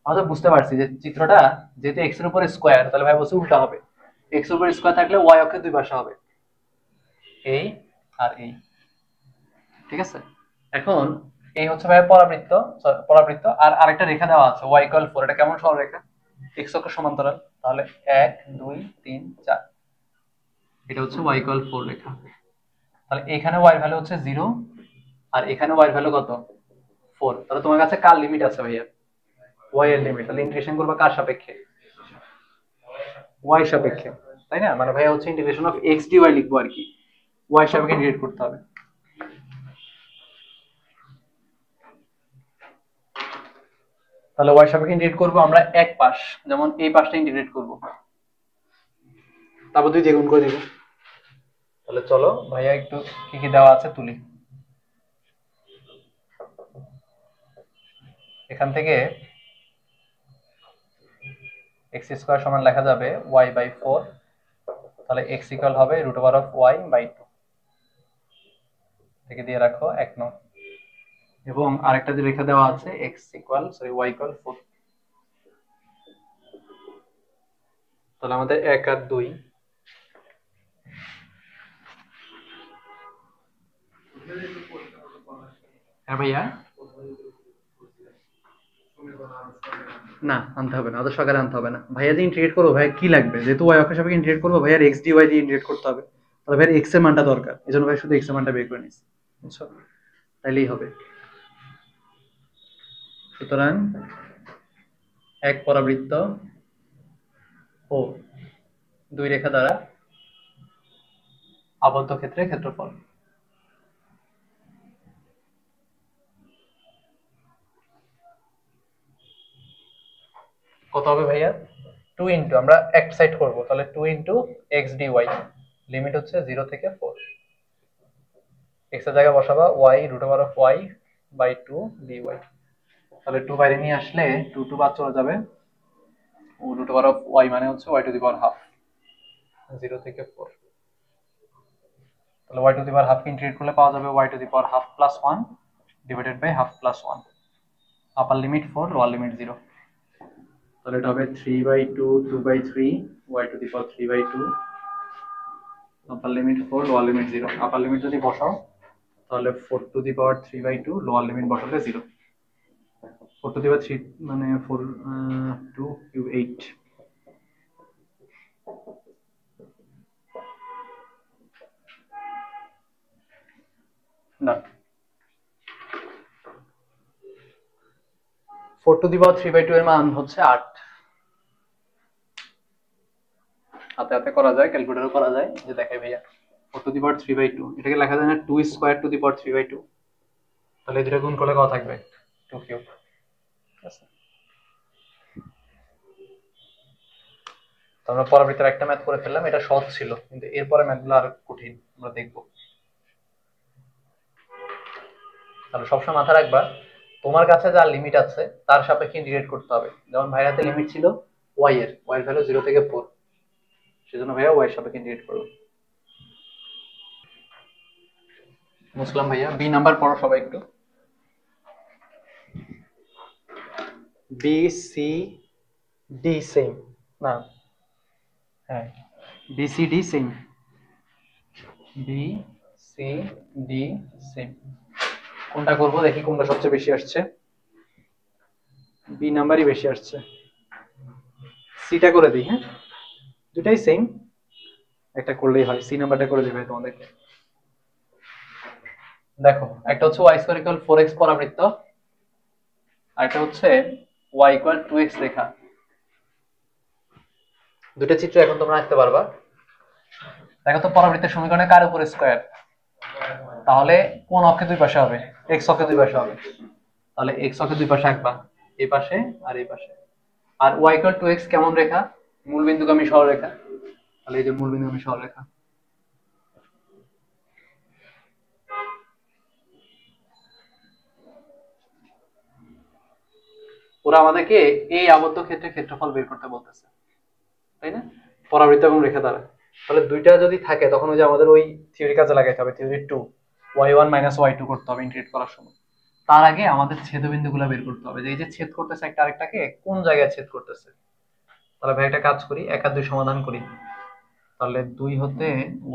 আমরা তো বুঝতে পারছি যে চিত্রটা যেহেতু x এর উপরে স্কয়ার, তাহলে ভাই বলছে উল্টা হবে। x এর উপরে স্কয়ার থাকলে y অক্ষের দুই পাশে হবে, এই আর এই, ঠিক আছে? এখন এই হচ্ছে ভাই পরাবৃত্ত, পরাবৃত্ত। আর আরেকটা রেখা দেওয়া আছে y = 4, এটা কেমন সরলরেখা? এক্স অক্ষ সমান্তরাল, তাহলে 1 2 3 4, এটা হচ্ছে y ইকুয়াল 4 রেখা। তাহলে এখানে y ভ্যালু হচ্ছে 0 আর এখানে y ভ্যালু কত 4। তাহলে তোমার কাছে কার লিমিট আছে ভাইয়া? y এর লিমিট। তাহলে ইন্টিগ্রেশন করবা কার সাপেক্ষে? y সাপেক্ষে, তাই না? মানে ভাইয়া হচ্ছে ইন্টিগ্রেশন অফ x dy লিখবো আর কি, y সাপেক্ষে ইন্টিগ্রেট করতে হবে। তাহলে y সাপেক্ষে ইন্টিগ্রেট করব আমরা এক পাশ, যেমন এই পাশটা ইন্টিগ্রেট করব, তারপর 2 দিয়ে গুণ করে দিব। তাহলে চলো ভাইয়া একটু কি কি দেওয়া আছে তুলি। এখান থেকে x স্কয়ার সমান লেখা যাবে y বাই 4, তাহলে x ইকুয়াল হবে root over of y by 2 থেকে দিয়ে রাখো 1 নং, এবং আরেকটা যে রেখা দেওয়া আছে y ইকুয়াল 4। তাহলে আমাদের 1 আর 2, হ্যাঁ ভাইয়া না আনতে হবে না, আদর্শ আকারে আনতে হবে না ভাইয়া। যে ইন্টিগ্রেট করবো ভাইয়া কি লাগবে, যেহেতু y অক্ষের সাপেক্ষে ইন্টিগ্রেট করবো ভাইয়া x dy দিয়ে ইন্টিগ্রেট করতে হবে, তাহলে ভাইয়া x এর মানটা দরকার, এজন্য ভাই শুধু x এর মানটা বের করে নিচ্ছি, বুঝছো? তাইলেই হবে। সুতরাং এক পরাবৃত্ত ও দুই রেখা দ্বারা আবদ্ধ ক্ষেত্রের ক্ষেত্রফল কত হবে ভাইয়া? 2 ইনটু, আমরা এক সাইড করব, তাহলে 2 ইনটু x dy, লিমিট হচ্ছে 0 থেকে 4, x এর জায়গায় বসাবা y root over of y by 2 dy। তাহলে 2 বাইরে নিয়ে আসলে 2 2 বাদ চলে যাবে, ও রুট ওভার অফ y মানে হচ্ছে y to the power half, 0 থেকে 4। তাহলে y to the power half কে ইন্টিগ্রেট করলে পাওয়া যাবে y to the power half plus 1 divided by half plus 1, upper limit 4 lower limit 0। তাহলে এটা হবে 3 by 2 2 by 3 y to the power 3 by 2, upper limit 4 lower limit 0। Upper limit যদি বসাও তাহলে 4 to the power 3 by 2, lower limit বসালে 0। 4 to the power 3 মানে 4 2 cube 8, না 4 to the power 3 by 2 এর মান হচ্ছে 8। হাতে হাতে করা যায়, ক্যালকুলেটরও করা যায়, যে দেখাই ভাইয়া 4 টু দি পাওয়ার 3 বাই 2, এটাকে লেখা যায় না 2 square to the power 3 by 2, তাহলে এই দুটো গুণ করলে কত থাকবে 2 কিউব। ঠিক আছে, তো আমরা পরবর্তীতে একটা ম্যাথ করে ফেললাম, এটা সহজ ছিল, কিন্তু এরপরে ম্যাথগুলো আর কঠিন, আমরা দেখব। তাহলে সবসময় মাথায় রাখবা তোমার কাছে যা লিমিট আছে তার সাপেক্ষে ইন্টিগ্রেট করতে হবে। যেমন ভাইয়ের হাতে লিমিট ছিল y এর ভ্যালু 0 থেকে 4, সেজন্য ভাইয়া y এর সাপেক্ষে ইন্টিগ্রেট করলাম। মুসলাম ভাইয়া বি নাম্বার পড়ো সবাই একটু। বি সি ডি সেম, না হ্যাঁ B C D same, B C D same. কোনটা করব দেখি, কোনটা সবচেয়ে বেশি আসছে? বি নাম্বারই বেশি আসছে, সিটা করে দিই। হ্যাঁ দুটাই সেম, একটা করলেই হয়, সি নাম্বারটা করে দিবে তোমাদেরকে। দেখো একটা হচ্ছে y স্কয়ার ইকুয়াল 4x পরাবৃত্ত, আর একটা হচ্ছে y ইকুয়াল 2x রেখা। দুটো চিত্র এখন তোমরা আঁকতে পারবা। দেখো তো পরাবৃত্তের সমীকরণে কার উপর স্কয়ার, তাহলে কোন অক্ষে দুই পাশে হবে? x অক্ষে দুই পাশে হবে, তাহলে x অক্ষে দুই পাশে আঁকবা, এই পাশে আর এই পাশে। আর y ইকুয়াল 2x কেমন রেখা? মূলবিন্দুগামী সরলরেখা, তাহলে এই যে মূলবিন্দুগামী সরলরেখা। ওরা আমাদেরকে এই আবদ্ধ ক্ষেত্রে ক্ষেত্রফল বের করতে বলতেছে, তাই না? পরাবৃত্ত এবং রেখা দ্বারা। তাহলে দুইটা যদি থাকে তখন ওই যে আমাদের ওই থিওরি কাজে লাগাইতে হবে, থিওরি 2 y1 y2 করতে হবে ইন্টিগ্রেট করার সময়। তার আগে আমাদের ছেদবিন্দুগুলো বের করতে হবে, যে এই যে ছেদ করতেছে একটা আরেকটাকে, কোন জায়গায় ছেদ করতেছে। তাহলে ভাই একটা কাজ করি, 1 আর 2 সমাধান করি। তাহলে 2 হতে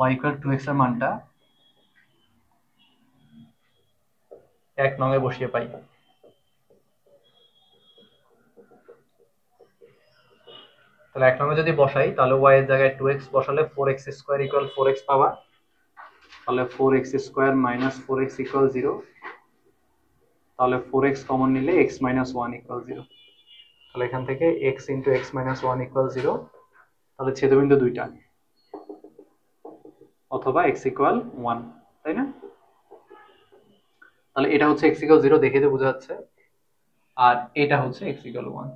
y ইকুয়াল 2x এর মানটা 1 নং এ বসিয়ে পাই। তাহলে 1 নম্বরে যদি বসাই তাহলে y এর জায়গায় 2x বসালে 4x স্কয়ার ইকুয়াল 4x পাবা। তাহলে 4x square minus 4x equal 0। তাহলে 4x কমন নিলে x মাইনাস 1 ইকুয়াল 0। তাহলে এখান থেকে x into x minus 1 equal 0। তাহলে ছেদবিন্দু দুইটা, অথবা x ইকুয়াল 1, তাই না? তাহলে এটা হচ্ছে x ইকুয়াল 0 দেখে তো বোঝা যাচ্ছে, আর এটা হচ্ছে x ইকুয়াল 1।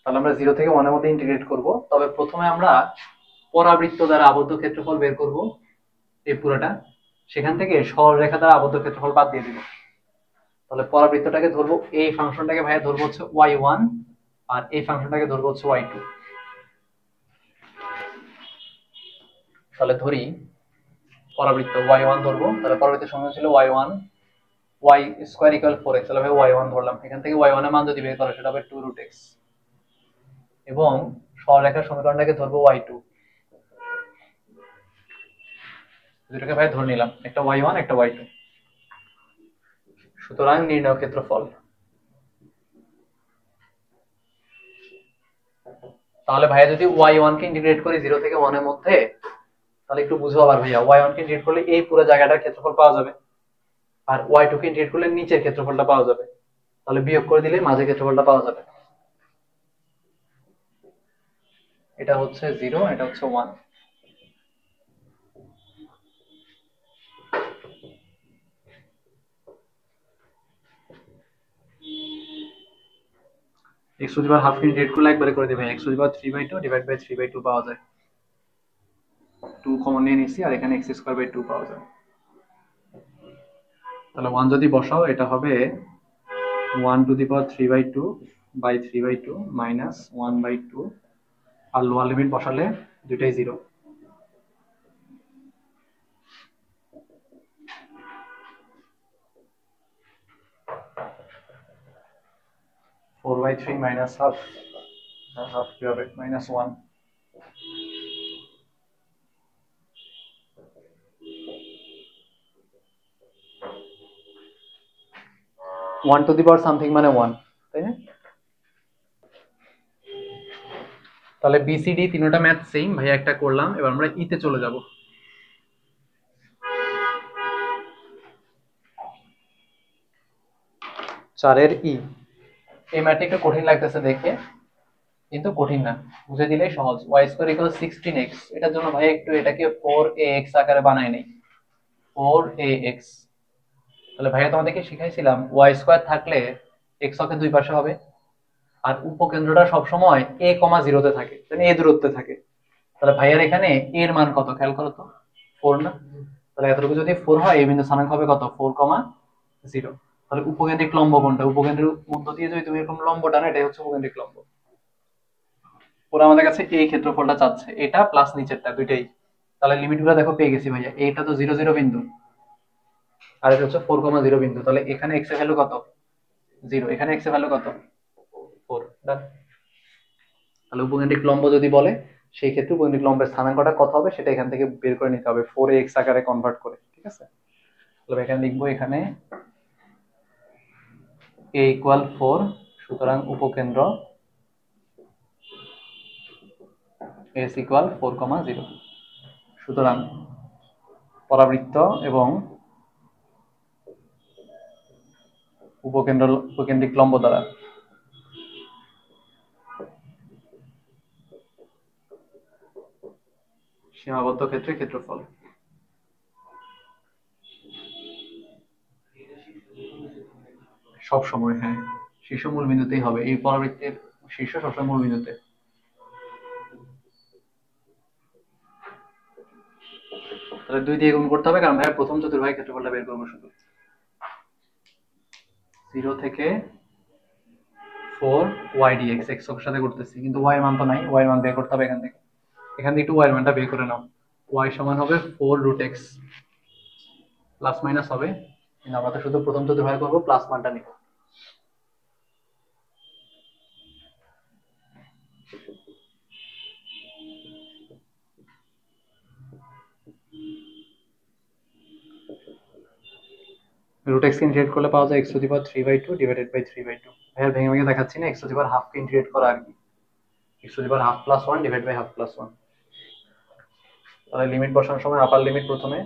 তাহলে আমরা 0 থেকে 1 এর মধ্যে ইন্টিগ্রেট করব। তবে প্রথমে আমরা পরাবৃত্ত দ্বারা আবদ্ধ ক্ষেত্রফল বের করব, এই পুরোটা। সেখান থেকে সরলরেখা দ্বারা আবদ্ধ ক্ষেত্রফল বাদ দিয়ে দিব। তাহলে পরাবৃত্তটাকে ধরবো, এই ফাংশনটাকে ভাইয়া ধরবো হচ্ছে y1, আর এই ফাংশনটাকে ধরবো হচ্ছে y2। তাহলে ধরি পরাবৃত্ত y1 ধরবো। তাহলে পরাবৃত্তের সংজ্ঞা ছিল y1 y square equal 4x। তাহলে ভাই y1 ধরলাম। এখান থেকে y1 এর মান যদি বের করা সেটা হবে 2 root x, এবং সরলরেখার সমীকরণটাকে ধরবো y2। দুটোকে ভাই ধরে নিলাম, একটা y1 একটা y2। সুতরাং নির্ণয় ক্ষেত্রফল। তাহলে ভাইয়া যদি y1 কে ইন্টিগ্রেট করি 0 থেকে 1 এর মধ্যে, তাহলে একটু বুঝো আবার ভাইয়া, y1 কে ইন্টিগ্রেট করলে এই পুরো জায়গাটার ক্ষেত্রফল পাওয়া যাবে, আর y2 কে ইন্টিগ্রেট করলে নিচের ক্ষেত্রফলটা পাওয়া যাবে। তাহলে বিয়োগ করে দিলে মাঝের ক্ষেত্রফলটা পাওয়া যাবে। এটা হচ্ছে 0, এটা হচ্ছে 1। x to the power half কে ইন্টিগ্রেট করলে একবারে করে দিবে, x to the power 3/2 divide by 3/2 পাওয়া যায়। 2 কমন নিয়ে নিছি, আর এখানে x স্কয়ার বাই 2 পাওয়া যায়। তাহলে 1 যদি বসাও এটা হবে 1 to the power 3/2 by 3/2 minus 1/2, আর লোয়ার লিমিট বসালে দুইটাই 0। 4/3 মাইনাস হাফ, হাফ কি হবে minus 1। 1 to the power something মানে 1, তাই না? তাহলে বিসিডি তিনটা ম্যাথ সেম ভাইয়া, একটা করলাম। এবার আমরা ই তে চলে যাব। 4 এর ই। এই ম্যাথটা একটু কঠিন লাগতেছে দেখে, কিন্তু কঠিন না, বুঝে দিলেই সহজ। y স্কয়ার ইকুয়াল 16x, এটার জন্য ভাই একটু এটাকে 4ax আকারে বানাই নেই, 4ax। তাহলে ভাইয়া তোমাদেরকে শিখাইছিলাম y স্কয়ার থাকলে x অক্ষের দুই পাশে হবে, আর উপকেন্দ্রটা সবসময় a, 0 তে থাকে, মানে a দূরত্বে থাকে। তাহলে ভাইয়ার এখানে a এর মান কত খেয়াল করো তো, 4 না? তাহলে এতটুকু যদি 4 হয়, এই বিন্দু স্থানাঙ্ক হবে কত, 4, 0। তাহলে উপকেন্দ্রিক লম্ব কোনটা? উপকেন্দ্রের মধ্য দিয়ে যদি তুমি এরকম লম্ব টানো, এটাই হচ্ছে উপকেন্দ্রিক লম্ব। ওরা আমাদের কাছে এই ক্ষেত্রফলটা চাচ্ছে, এটা প্লাস নিচেরটা দুইটাই। তাহলে লিমিটগুলো দেখো পেয়ে গেছি ভাইয়া। এটা তো 0, 0 বিন্দু, আর এটা হচ্ছে 4, 0 বিন্দু। তাহলে এখানে x এর ভ্যালু কত, 0। এখানে x এর ভ্যালু কত, 4। ডান। তাহলে উপকেন্দ্রিক লম্ব যদি বলে, সেই ক্ষেত্রে উপকেন্দ্রিক লম্বের স্থানাঙ্কটা কত হবে সেটা এখান থেকে বের করে নিতে হবে, 4ax আকারে কনভার্ট করে। ঠিক আছে? তাহলে এখানে লিখবো, এখানে a ইকুয়াল 4, সুতরাং উপকেন্দ্র s ইকুয়াল 4, 0। সুতরাং পরাবৃত্ত এবং উপকেন্দ্রিক লম্ব দ্বারা সীমাবদ্ধ ক্ষেত্রের ক্ষেত্রফল। সব সময়, হ্যাঁ, শীর্ষ মূল বিন্দুতেই হবে। এই পরাবৃত্তের শীর্ষ সবসময় মূল বিন্দুতে। তাহলে 2 দিয়ে গুণ করতে হবে, কারণ ভাই প্রথম চতুর্ভাগের ক্ষেত্রফলটা বের করবো শুধু। 0 থেকে 4 y dx, x অক্ষের সাথে করতেছি, কিন্তু y এর মান তো নাই, y এর মান বের করতে হবে এখান থেকে। এখান থেকে একটু y এর মানটা বের করে নাও। y সমান হবে 4 root x, প্লাস মাইনাস হবে, কিন্তু আমরা তো শুধু প্রথম চতুর্ভাগ করবো, প্লাস মানটা নিব। রুট এক্স কে ইন্টিগ্রেট করলে পাওয়া যায় x to the power 3/2 divided by 3/2। ভাইয়া ভেঙে ভেঙে দেখাচ্ছি না, x to the power half কে ইন্টিগ্রেট করা আর কি, x to the power half plus 1 divide by half plus 1। তাহলে লিমিট বসানোর সময় আপার লিমিট প্রথমে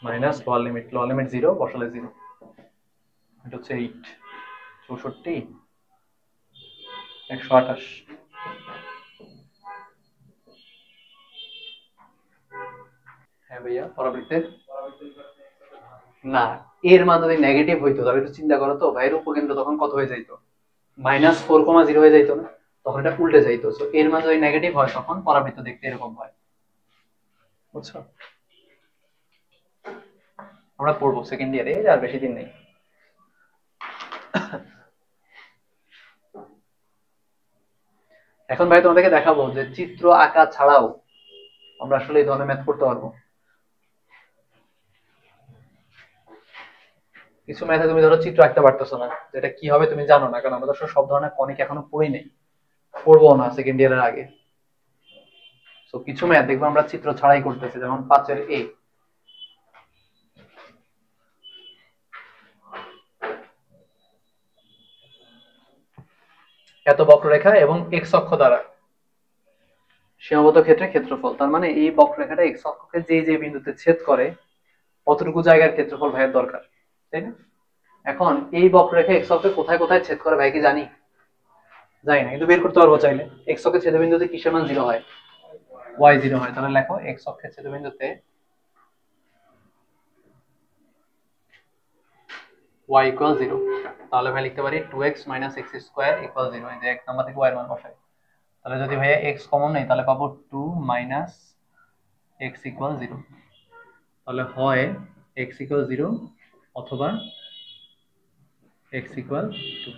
মাইনাস লোয়ার লিমিট 0 বসালে 0, এটা হচ্ছে 8 64 128। হ্যাঁ ভাইয়া পরবর্তীতে না, এর মান যদি নেগেটিভ হইতো তাহলে একটু চিন্তা করো তো, ভাইয়ের উপকেন্দ্র তখন কত হয়ে যাইতো, -4,0 হয়ে যাইতো না, তখন এটা উল্টে যাইতো। সো এর মান যদি নেগেটিভ হয় তখন পরাবৃত্ত দেখতে এরকম হয়, বুঝছো? আমরা পড়বো সেকেন্ড ইয়ারে, আর বেশি দিন নেই। এখন ভাই তোমাদেরকে দেখাবো যে চিত্র আঁকা ছাড়াও আমরা আসলে এই ধরনের ম্যাথ করতে পারবো। কিছু ম্যাথে তুমি ধরো চিত্র আঁকতে পারতেছো না, যেটা কি হবে তুমি জানো না, কারণ আমরা তো সব ধরনের কনিক এখনো পড়ি নাই, পড়বো না সেকেন্ড ইয়ারের আগে। সো কিছু ম্যাথ দেখবো আমরা চিত্র ছাড়াই করতেছি, যেমন 5-এর a। এত বক্ররেখা এবং এক্স অক্ষ দ্বারা সীমাবদ্ধ ক্ষেত্রে ক্ষেত্রফল, তার মানে এই বক্ররেখাটা এক্স অক্ষকে যে যে বিন্দুতে ছেদ করে অতটুকু জায়গার ক্ষেত্রফল ভাইয়ের দরকার, তাই না? এখন এই বক্ররেখা এক্স অক্ষে কোথায় কোথায় ছেদ করে ভাই কি জানি? জানি না, কিন্তু বের করতে পারবো চাইলে। এক্স অক্ষের ছেদবিন্দুতে কিসের মান 0 হয়? y0 হয়। তাহলে লেখো এক্স অক্ষের ছেদবিন্দুতে y ইকুয়াল 0। তাহলে ভাই লিখতে পারি 2x - x² ইকুয়াল 0। এই যে এক নাম্বার থেকে y এর মান বসাই। তাহলে যদি ভাইয়া x কমন নেই তাহলে পাবো 2 - x ইকুয়াল 0। তাহলে হয় x ইকুয়াল 0 অথবা x ইকুয়াল 2।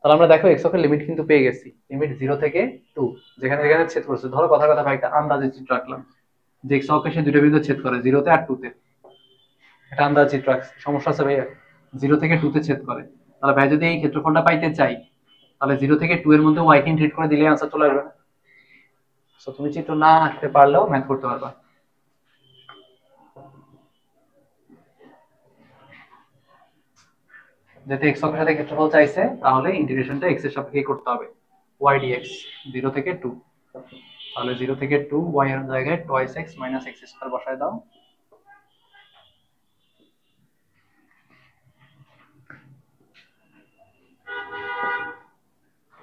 তাহলে আমরা দেখো x অক্ষের লিমিট কিন্তু পেয়ে গেছি, লিমিট 0 থেকে 2, যেখানে যেখানে ছেদ করছে। ধরো কথা কথা ভাই একটা আন্দাজে চিত্র আঁকলাম যে x অক্ষে সে দুটো বিন্দু ছেদ করে, 0 তে আর 2 তে। এটা আন্দাজ চিত্র আঁকছি, সমস্যা আছে ভাইয়া? 0 থেকে 2 তে ছেদ করে। তাহলে ভাই যদি এই ক্ষেত্রফলটা পাইতে চাই তাহলে 0 থেকে 2 এর মধ্যে y কে ইন্টিগ্রেট করে দিলে आंसर চলে আসবে। সো তুমি চিত্র না আঁকতে পারলেও ম্যাথ করতে পারবা। যেহেতু x অক্ষের সাথে ক্ষেত্রফল চাইছে তাহলে ইন্টিগ্রেশনটা x এর সাপেক্ষে করতে হবে, y dx 0 থেকে 2। তাহলে 0 থেকে 2 y এর জায়গায় 2x - x² বসায় দাও।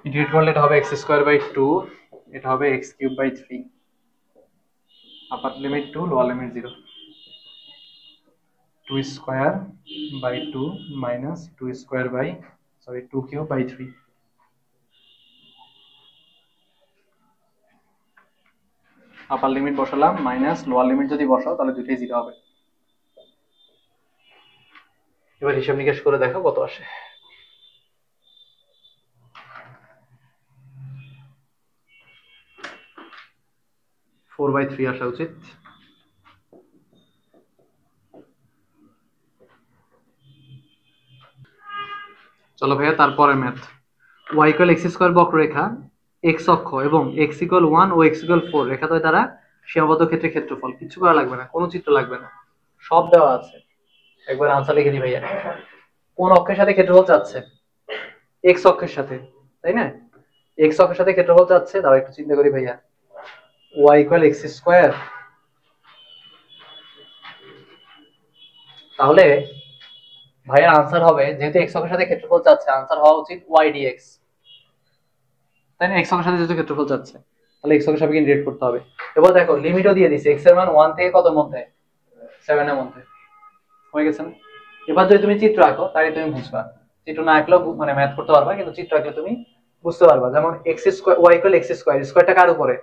ইন্টিগ্রেট করলে এটা হবে x²/2, এটা হবে x³/3। আপার লিমিট 2 লোয়ার লিমিট 0। 2²/2 -2³/3। আপার লিমিট বসালাম, মাইনাস লোয়ার লিমিট যদি বসাও তাহলে দুটোই 0 হবে। এবার হিসাব নিকাশ করে দেখো কত আসে। 4/3 আসা উচিত। চলো ভাইয়া তারপরে ম্যাথ। y = x² বক্ররেখা x অক্ষ এবং x = 1 ও x = 4 রেখাদ্বয় দ্বারা সীমাবদ্ধ ক্ষেত্রে ক্ষেত্রফল। কিছু করা লাগবে না, কোনো চিত্র লাগবে না, সব দেওয়া আছে। একবার আনসার লিখে দিই ভাইয়া। কোন অক্ষের সাথে ক্ষেত্রফল চাচ্ছে? x অক্ষের সাথে, তাই না? x অক্ষের সাথে ক্ষেত্রফল চাচ্ছে, দাও একটু চিন্তা করি ভাইয়া। y = x², তাহলে ভাইয়ের আনসার হবে, যেহেতু x অক্ষের সাথে ক্ষেত্রফল চাচ্ছে আনসার হওয়া উচিত y dx, তাই না? x অক্ষের সাথে যেহেতু ক্ষেত্রফল চাচ্ছে তাহলে x অক্ষের সাপেক্ষে ইন্টিগ্রেট করতে হবে। এবার দেখো লিমিটও দিয়ে দিছে, x এর মান 1 থেকে কতর মধ্যে? 7 এর মধ্যে। হয়ে গেছে না? এবার যদি তুমি চিত্র আঁকো তাহলে তুমি বুঝবা, চিত্র না আঁকলেও মানে ম্যাথ করতে পারবা, কিন্তু চিত্র আঁকলে তুমি বুঝতে পারবা। যেমন y = x², স্কয়ারটা কার উপরে?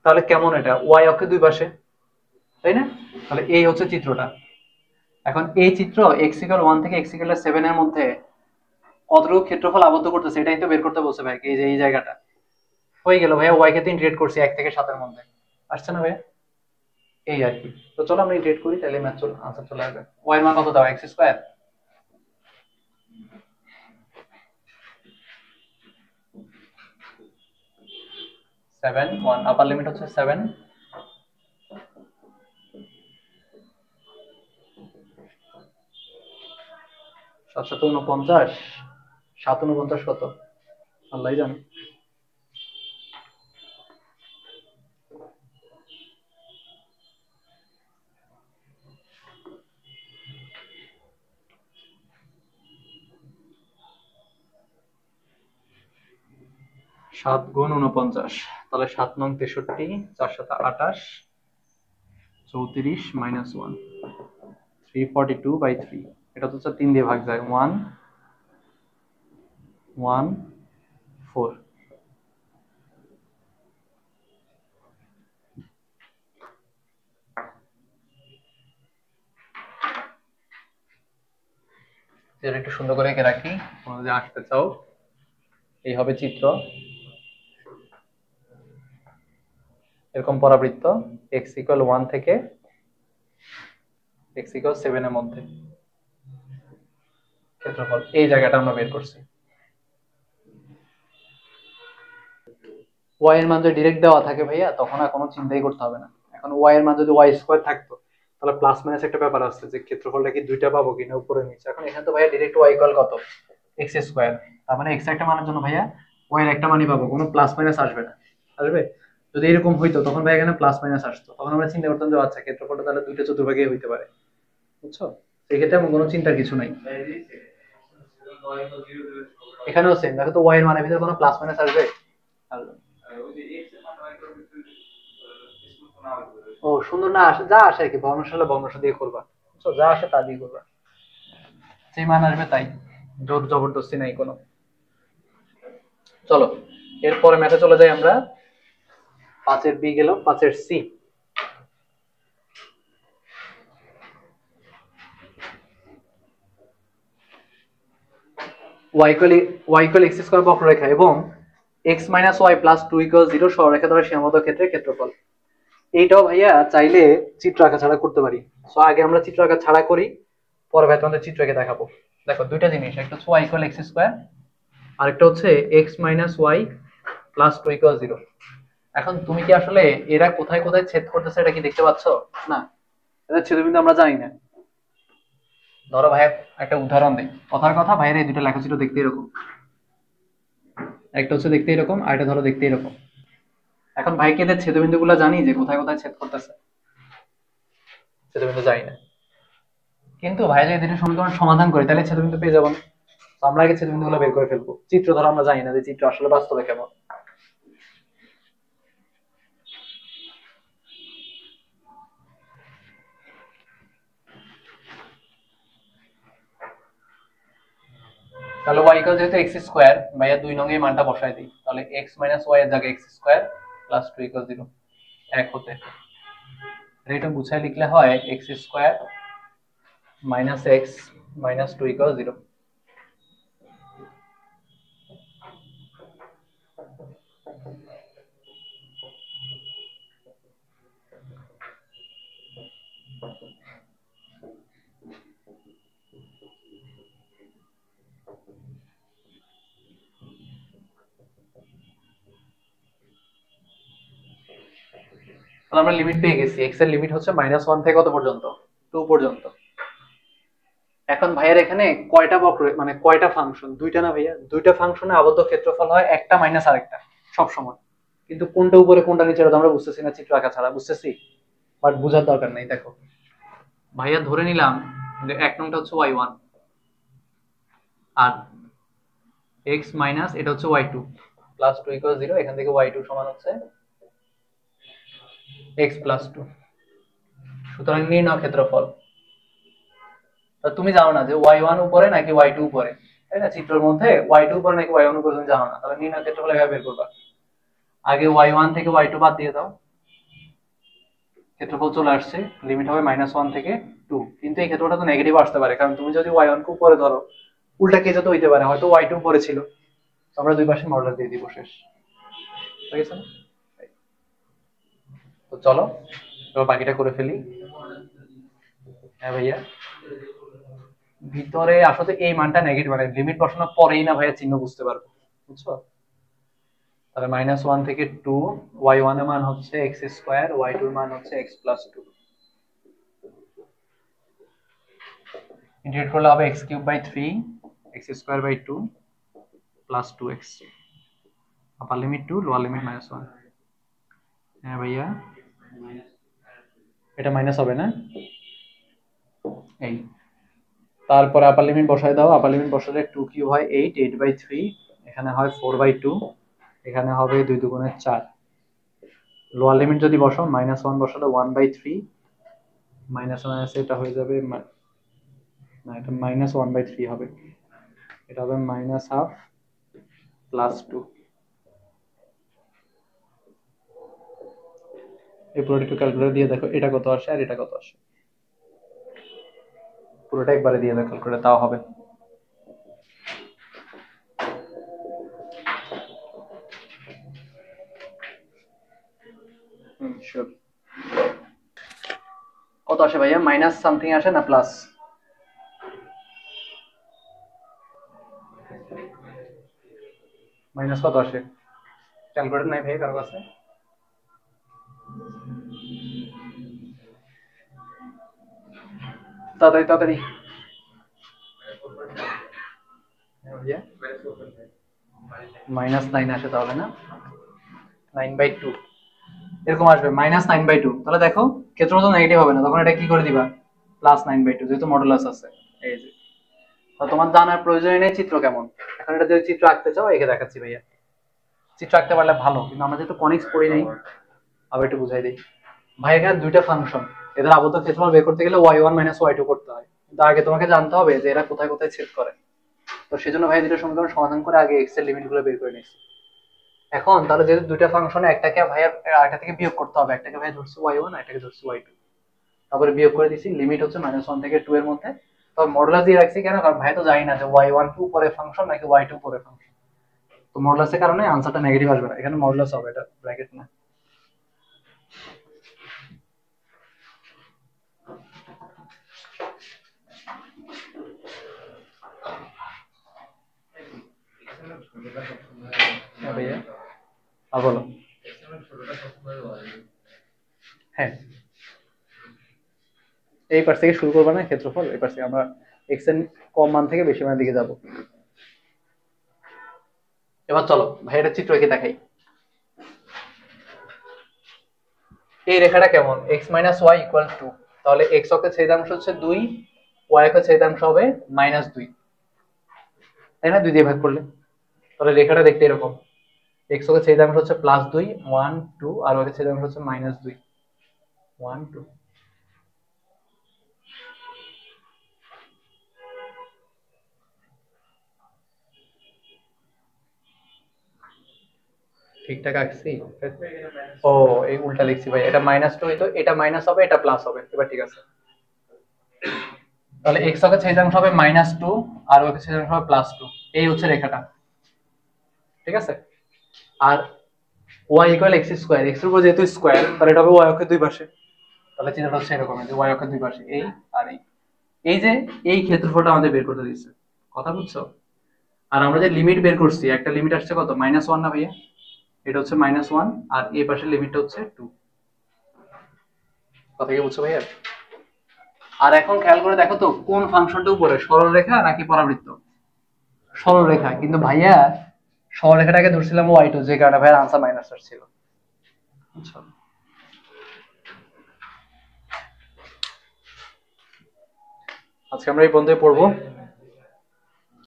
তাহলে কেমন এটা? y অক্ষের দুই পাশে, তাই না? তাহলে এই হচ্ছে চিত্রটা। এখন এই চিত্র x = 1 থেকে x = 7 এর মধ্যে কতটুকু ক্ষেত্রফল আবদ্ধ করতেছে এটাই তো বের করতে বলছে ভাই। এই যে এই জায়গাটা হয়ে গেল ভাইয়া, y কে তো ইন্টিগ্রেট করছি 1 থেকে 7 এর মধ্যে, আসছে না ভাইয়া? এই আর কি। তো চলো আমরা ইন্টিগ্রেট করি, তাহলে ম্যাথ আনসার চলে আসবে। y এর মান কত দাও? x²। 7 1 আপার লিমিট হচ্ছে 7 7 7 49 7 49 কত আল্লাহই জানে। সাত গুণ 49 তাহলে 7 নং 63 4 7 28 34 মাইনাস 1 342/3 এটা তো হচ্ছে 3 দিয়ে ভাগ যায় 1 1 4 এটা একটু সুন্দর করে এঁকে রাখি তোমরা যদি আঁকতে চাও। এই হবে চিত্র, এরকম পরাবৃত্ত x = 1 থেকে x = 7 এর মধ্যে ক্ষেত্রফল এই জায়গাটা আমরা বের করছি। y এর মান যদি ডাইরেক্ট দেওয়া থাকে ভাইয়া তখন আর কোনো চিন্তাই করতে হবে না। এখন y এর মান যদি y² থাকতো তাহলে প্লাস মাইনাস একটা ব্যাপার আছে যে ক্ষেত্রফলটা কি দুইটা পাবো কিনা উপরে নিচে। এখন এখানে তো ভাইয়া ডাইরেক্ট y = কত x², তার মানে x একটা মানের জন্য ভাইয়া y এর একটা মানই পাবো, কোনো প্লাস মাইনাস আসবে না। আসবে যদি এরকম হইতো তখন ভাই এখানে প্লাস মাইনাস আসতো, তখন আমরা চিন্তা করতাম যে আচ্ছা ক্ষেত্রফলটা তাহলে দুইটা চতুর্ভাগে হইতে পারে, বুঝছো? সেই ক্ষেত্রে এমন কোনো চিন্তার কিছু নাই। এখানেও সেম, দেখো তো y এর মানের ভিতরে কোনো প্লাস মাইনাস আসবে? আসবে। ও সুন্দর না আসে, যা আসে আর কি ভগ্নাংশ ভগ্নাংশ দিয়ে করবা, বুঝছো? যা আসে তা দিয়ে করবা, সেই মান আসবে তাই, জোর জবরদস্তি নাই কোনো। চলো এরপরে ম্যাথে চলে যাই আমরা। 5 এর বি গেল, 5 এর সি। y = x² বক্ররেখা এবং x - y + 2 = 0 সরলরেখা দ্বারা সীমাবদ্ধ ক্ষেত্রে ক্ষেত্রফল। এইটাও ভাইয়া চাইলে চিত্র আঁকা ছাড়া করতে পারি। সো আগে আমরা চিত্র আঁকা ছাড়া করি, পরে ভাই তোমাদের চিত্র এঁকে দেখাবো। দেখো দুইটা জিনিস, একটা হচ্ছে y = x², আরেকটা হচ্ছে x - y + 2 = 0। এখন তুমি কি আসলে এরা কোথায় কোথায় ছেদ করতেছে এটা কি দেখতে পাচ্ছ? না, এদের ছেদবিন্দু আমরা জানি না। ধরো ভাই একটা উদাহরণ দিই, কথার কথা ভাইয়ের এই দুটো লেখা ছিল দেখতে এরকম, একটা হচ্ছে দেখতে এরকম আর এটা ধরো দেখতে এরকম। এখন ভাইকে এদের ছেদবিন্দু গুলো জানি যে কোথায় কোথায় ছেদ করতেছে? ছেদবিন্দু জানি না, কিন্তু ভাই যদি দুটো সমীকরণ সমাধান করি তাহলে ছেদবিন্দু পেয়ে যাবো না। তো আমরা আগে ছেদবিন্দু গুলো বের করে ফেলবো। চিত্র ধরো আমরা জানি না যে চিত্র আসলে বাস্তবে কেমন। তাহলে y = যেহেতু x², ভাইয়া 2 নং এ মানটা বসাই দিই, তাহলে x - y এর জায়গায় x² + 2 = 0 এক হতে। এটা বুঝাই লিখলে হয় x² - x - 2 = 0। তাহলে আমরা লিমিট পেয়ে গেছি, x এর লিমিট হচ্ছে -1 থেকে কত পর্যন্ত? 2 পর্যন্ত। এখন ভাইয়ের এখানে কয়টা বক্র মানে কয়টা ফাংশন? দুইটা না ভাইয়া? দুইটা ফাংশনে আবদ্ধ ক্ষেত্রফল হয় একটা মাইনাস আরেকটা সব সময়, কিন্তু কোনটা উপরে কোনটা নিচে এটা আমরা বুঝতেছি না চিত্র আঁকা ছাড়া, বুঝতেছি? বাট বুঝার দরকার নাই। দেখো ভাইয়া ধরে নিলাম যে এক নংটা হচ্ছে y1 আর x মাইনাস এটা হচ্ছে y2 + 2 = 0। এখান থেকে y2 সমান হচ্ছে x + 2। সুতরাং নির্ণয় ক্ষেত্রফল। তুমি জানো না যে y1 উপরে নাকি y2 উপরে, তাই না? চিত্রের মধ্যে y2 উপরে নাকি y1 উপরে তুমি জানো না, তাহলে নির্ণয় ক্ষেত্রফল এভাবে বের করবা। আগে y1 থেকে y2 বাদ দিয়ে দাও, ক্ষেত্রফল চলে আসছে, লিমিট হবে -1 থেকে 2। কিন্তু এই ক্ষেত্রটা তো নেগেটিভ আসতে পারে, কারণ তুমি যদি y1 কে উপরে ধরো উল্টা কেসে তো হইতে পারে, হয়তো y2 উপরে ছিল। আমরা দুই পাশে মডেল দিয়ে দিব, শেষ হয়ে গেছে না? তো চলো এবার বাকিটা করে ফেলি। হ্যাঁ ভাইয়া, ভিতরে আসলে এই মানটা নেগেটিভ, মানে লিমিট বসানোর পরেই না ভাইয়া চিহ্ন বুঝতে পারবো, বুঝছো? তাহলে -1 থেকে 2, y1 এর মান হচ্ছে x² y2 এর মান হচ্ছে x+2, ইন্টিগ্রেট করলে হবে x³/3 x²/2 প্লাস 2x, আপার লিমিট 2 লোয়ার লিমিট -1। হ্যাঁ ভাইয়া, এটা মাইনাস হবে না? এই তারপরে আপার লিমিট বসায় দাও, আপার লিমিট বসালে 2³ হয় 8, 8/3, এখানে হয় 4/2, এখানে হবে 2 দুগুণে 4। লোয়ার লিমিট যদি বসাও -1 বসালে 1/3, মাইনাস এটা হয়ে যাবে না, এটা -1/3 হবে, এটা হবে -1/2 প্লাস 2। এই পুরোটা একটু ক্যালকুলেটর দিয়ে দেখো এটা কত আসে আর এটা কত আসে, পুরোটা একবারে দিয়ে দেখো ক্যালকুলেটর, তাও হবে। শিওর। কত আসে ভাইয়া? মাইনাস সামথিং আসে না প্লাস? মাইনাস কত আসে? ক্যালকুলেটর নাই ভাই কারো কাছে? তাড়াতাড়ি তাড়াতাড়ি। -9 আসে তাহলে না? 9/2 এরকম আসবে, -9/2। তাহলে দেখো ক্ষেত্রফল তো নেগেটিভ হবে না, তখন এটা কি করে দিবা? +9/2, যেহেতু মডুলাস আছে। এই যে তোমার জানার প্রয়োজন নেই চিত্র কেমন, এখন এটা যদি চিত্র আঁকতে চাও একে দেখাচ্ছি ভাইয়া। চিত্র আঁকতে পারলে ভালো, কিন্তু আমরা যেহেতু কনিক্স পড়ি নাই, আবার একটু বুঝাই দিই। ভাই এখানে দুইটা ফাংশন, এদের আবদ্ধ ক্ষেত্রফল বের করতে গেলে y1 - y2 করতে হয়, কিন্তু আগে তোমাকে জানতে হবে যে এরা কোথায় কোথায় ছেদ করে। তো সেজন্য ভাই দুটো সমীকরণ সমাধান করে আগে x এর লিমিট গুলো বের করে নিচ্ছি। এখন তাহলে যেহেতু দুইটা ফাংশনে একটাকে ভাইয়া একটা থেকে বিয়োগ করতে হবে, একটাকে ভাই ধরছি y1 আর একটাকে ধরছি y2, তারপরে বিয়োগ করে দিছি, লিমিট হচ্ছে -1 থেকে 2 এর মধ্যে। তো মডুলাস দিয়ে রাখছি কেন? কারণ ভাই তো জানি না যে y1 কি উপরে ফাংশন নাকি y2 উপরে ফাংশন, তো মডুলাসের কারণে আনসারটা নেগেটিভ আসবে না, এখানে মডুলাস হবে, এটা ব্র্যাকেট না। হ্যাঁ ভাইয়া, বলো। হ্যাঁ, এই পাশ থেকে শুরু করবা না ক্ষেত্রফল, এই পাশ থেকে আমরা x এর কম মান থেকে বেশি মানের দিকে যাব। এবার চলো ভাই এটা চিত্র এঁকে দেখাই। এই রেখাটা কেমন? x - y = 2, তাহলে x অক্ষের ছেদাংশ হচ্ছে 2, y অক্ষের ছেদাংশ হবে -2, তাই না? 2 দিয়ে ভাগ করলে তাহলে রেখাটা দেখতে এরকম, x অক্ষের ছেদাংশ হচ্ছে +2 1 2, আর y অক্ষের ছেদাংশ হচ্ছে -2 1 2। ঠিকঠাক আঁকছি? ও এই উল্টা লিখছি ভাই, এটা -2 হইতো, এটা মাইনাস হবে, এটা প্লাস হবে, এবার ঠিক আছে। তাহলে x অক্ষের ছেদাংশ হবে -2 আর y অক্ষের ছেদাংশ হবে +2, এই হচ্ছে রেখাটা, ঠিক আছে? আর y = x², x এর উপর যেহেতু স্কয়ার, তাহলে এটা হবে y অক্ষের দুই পাশে, তাহলে চিত্রটা হচ্ছে এরকম, যে y অক্ষের দুই পাশে এই আর এই, এই যে এই ক্ষেত্রফলটা আমাদের বের করতে দিচ্ছে, কথা বুঝছো? আর আমরা যে লিমিট বের করছি, একটা লিমিট আসছে কত? -1 না ভাইয়া? এটা হচ্ছে -1, আর এই পাশের লিমিটটা হচ্ছে 2, কথা কি বুঝছো ভাইয়া? আর এখন খেয়াল করে দেখো তো কোন ফাংশনটা উপরে, সরলরেখা নাকি পরাবৃত্ত? সরলরেখা, কিন্তু ভাইয়া সরলরেখাটাকে ধরছিলাম y2, যে কারণে ভাইয়ার আনসার মাইনাস ছিল। আচ্ছা, আজকে আমরা এই পর্যন্তই পড়বো।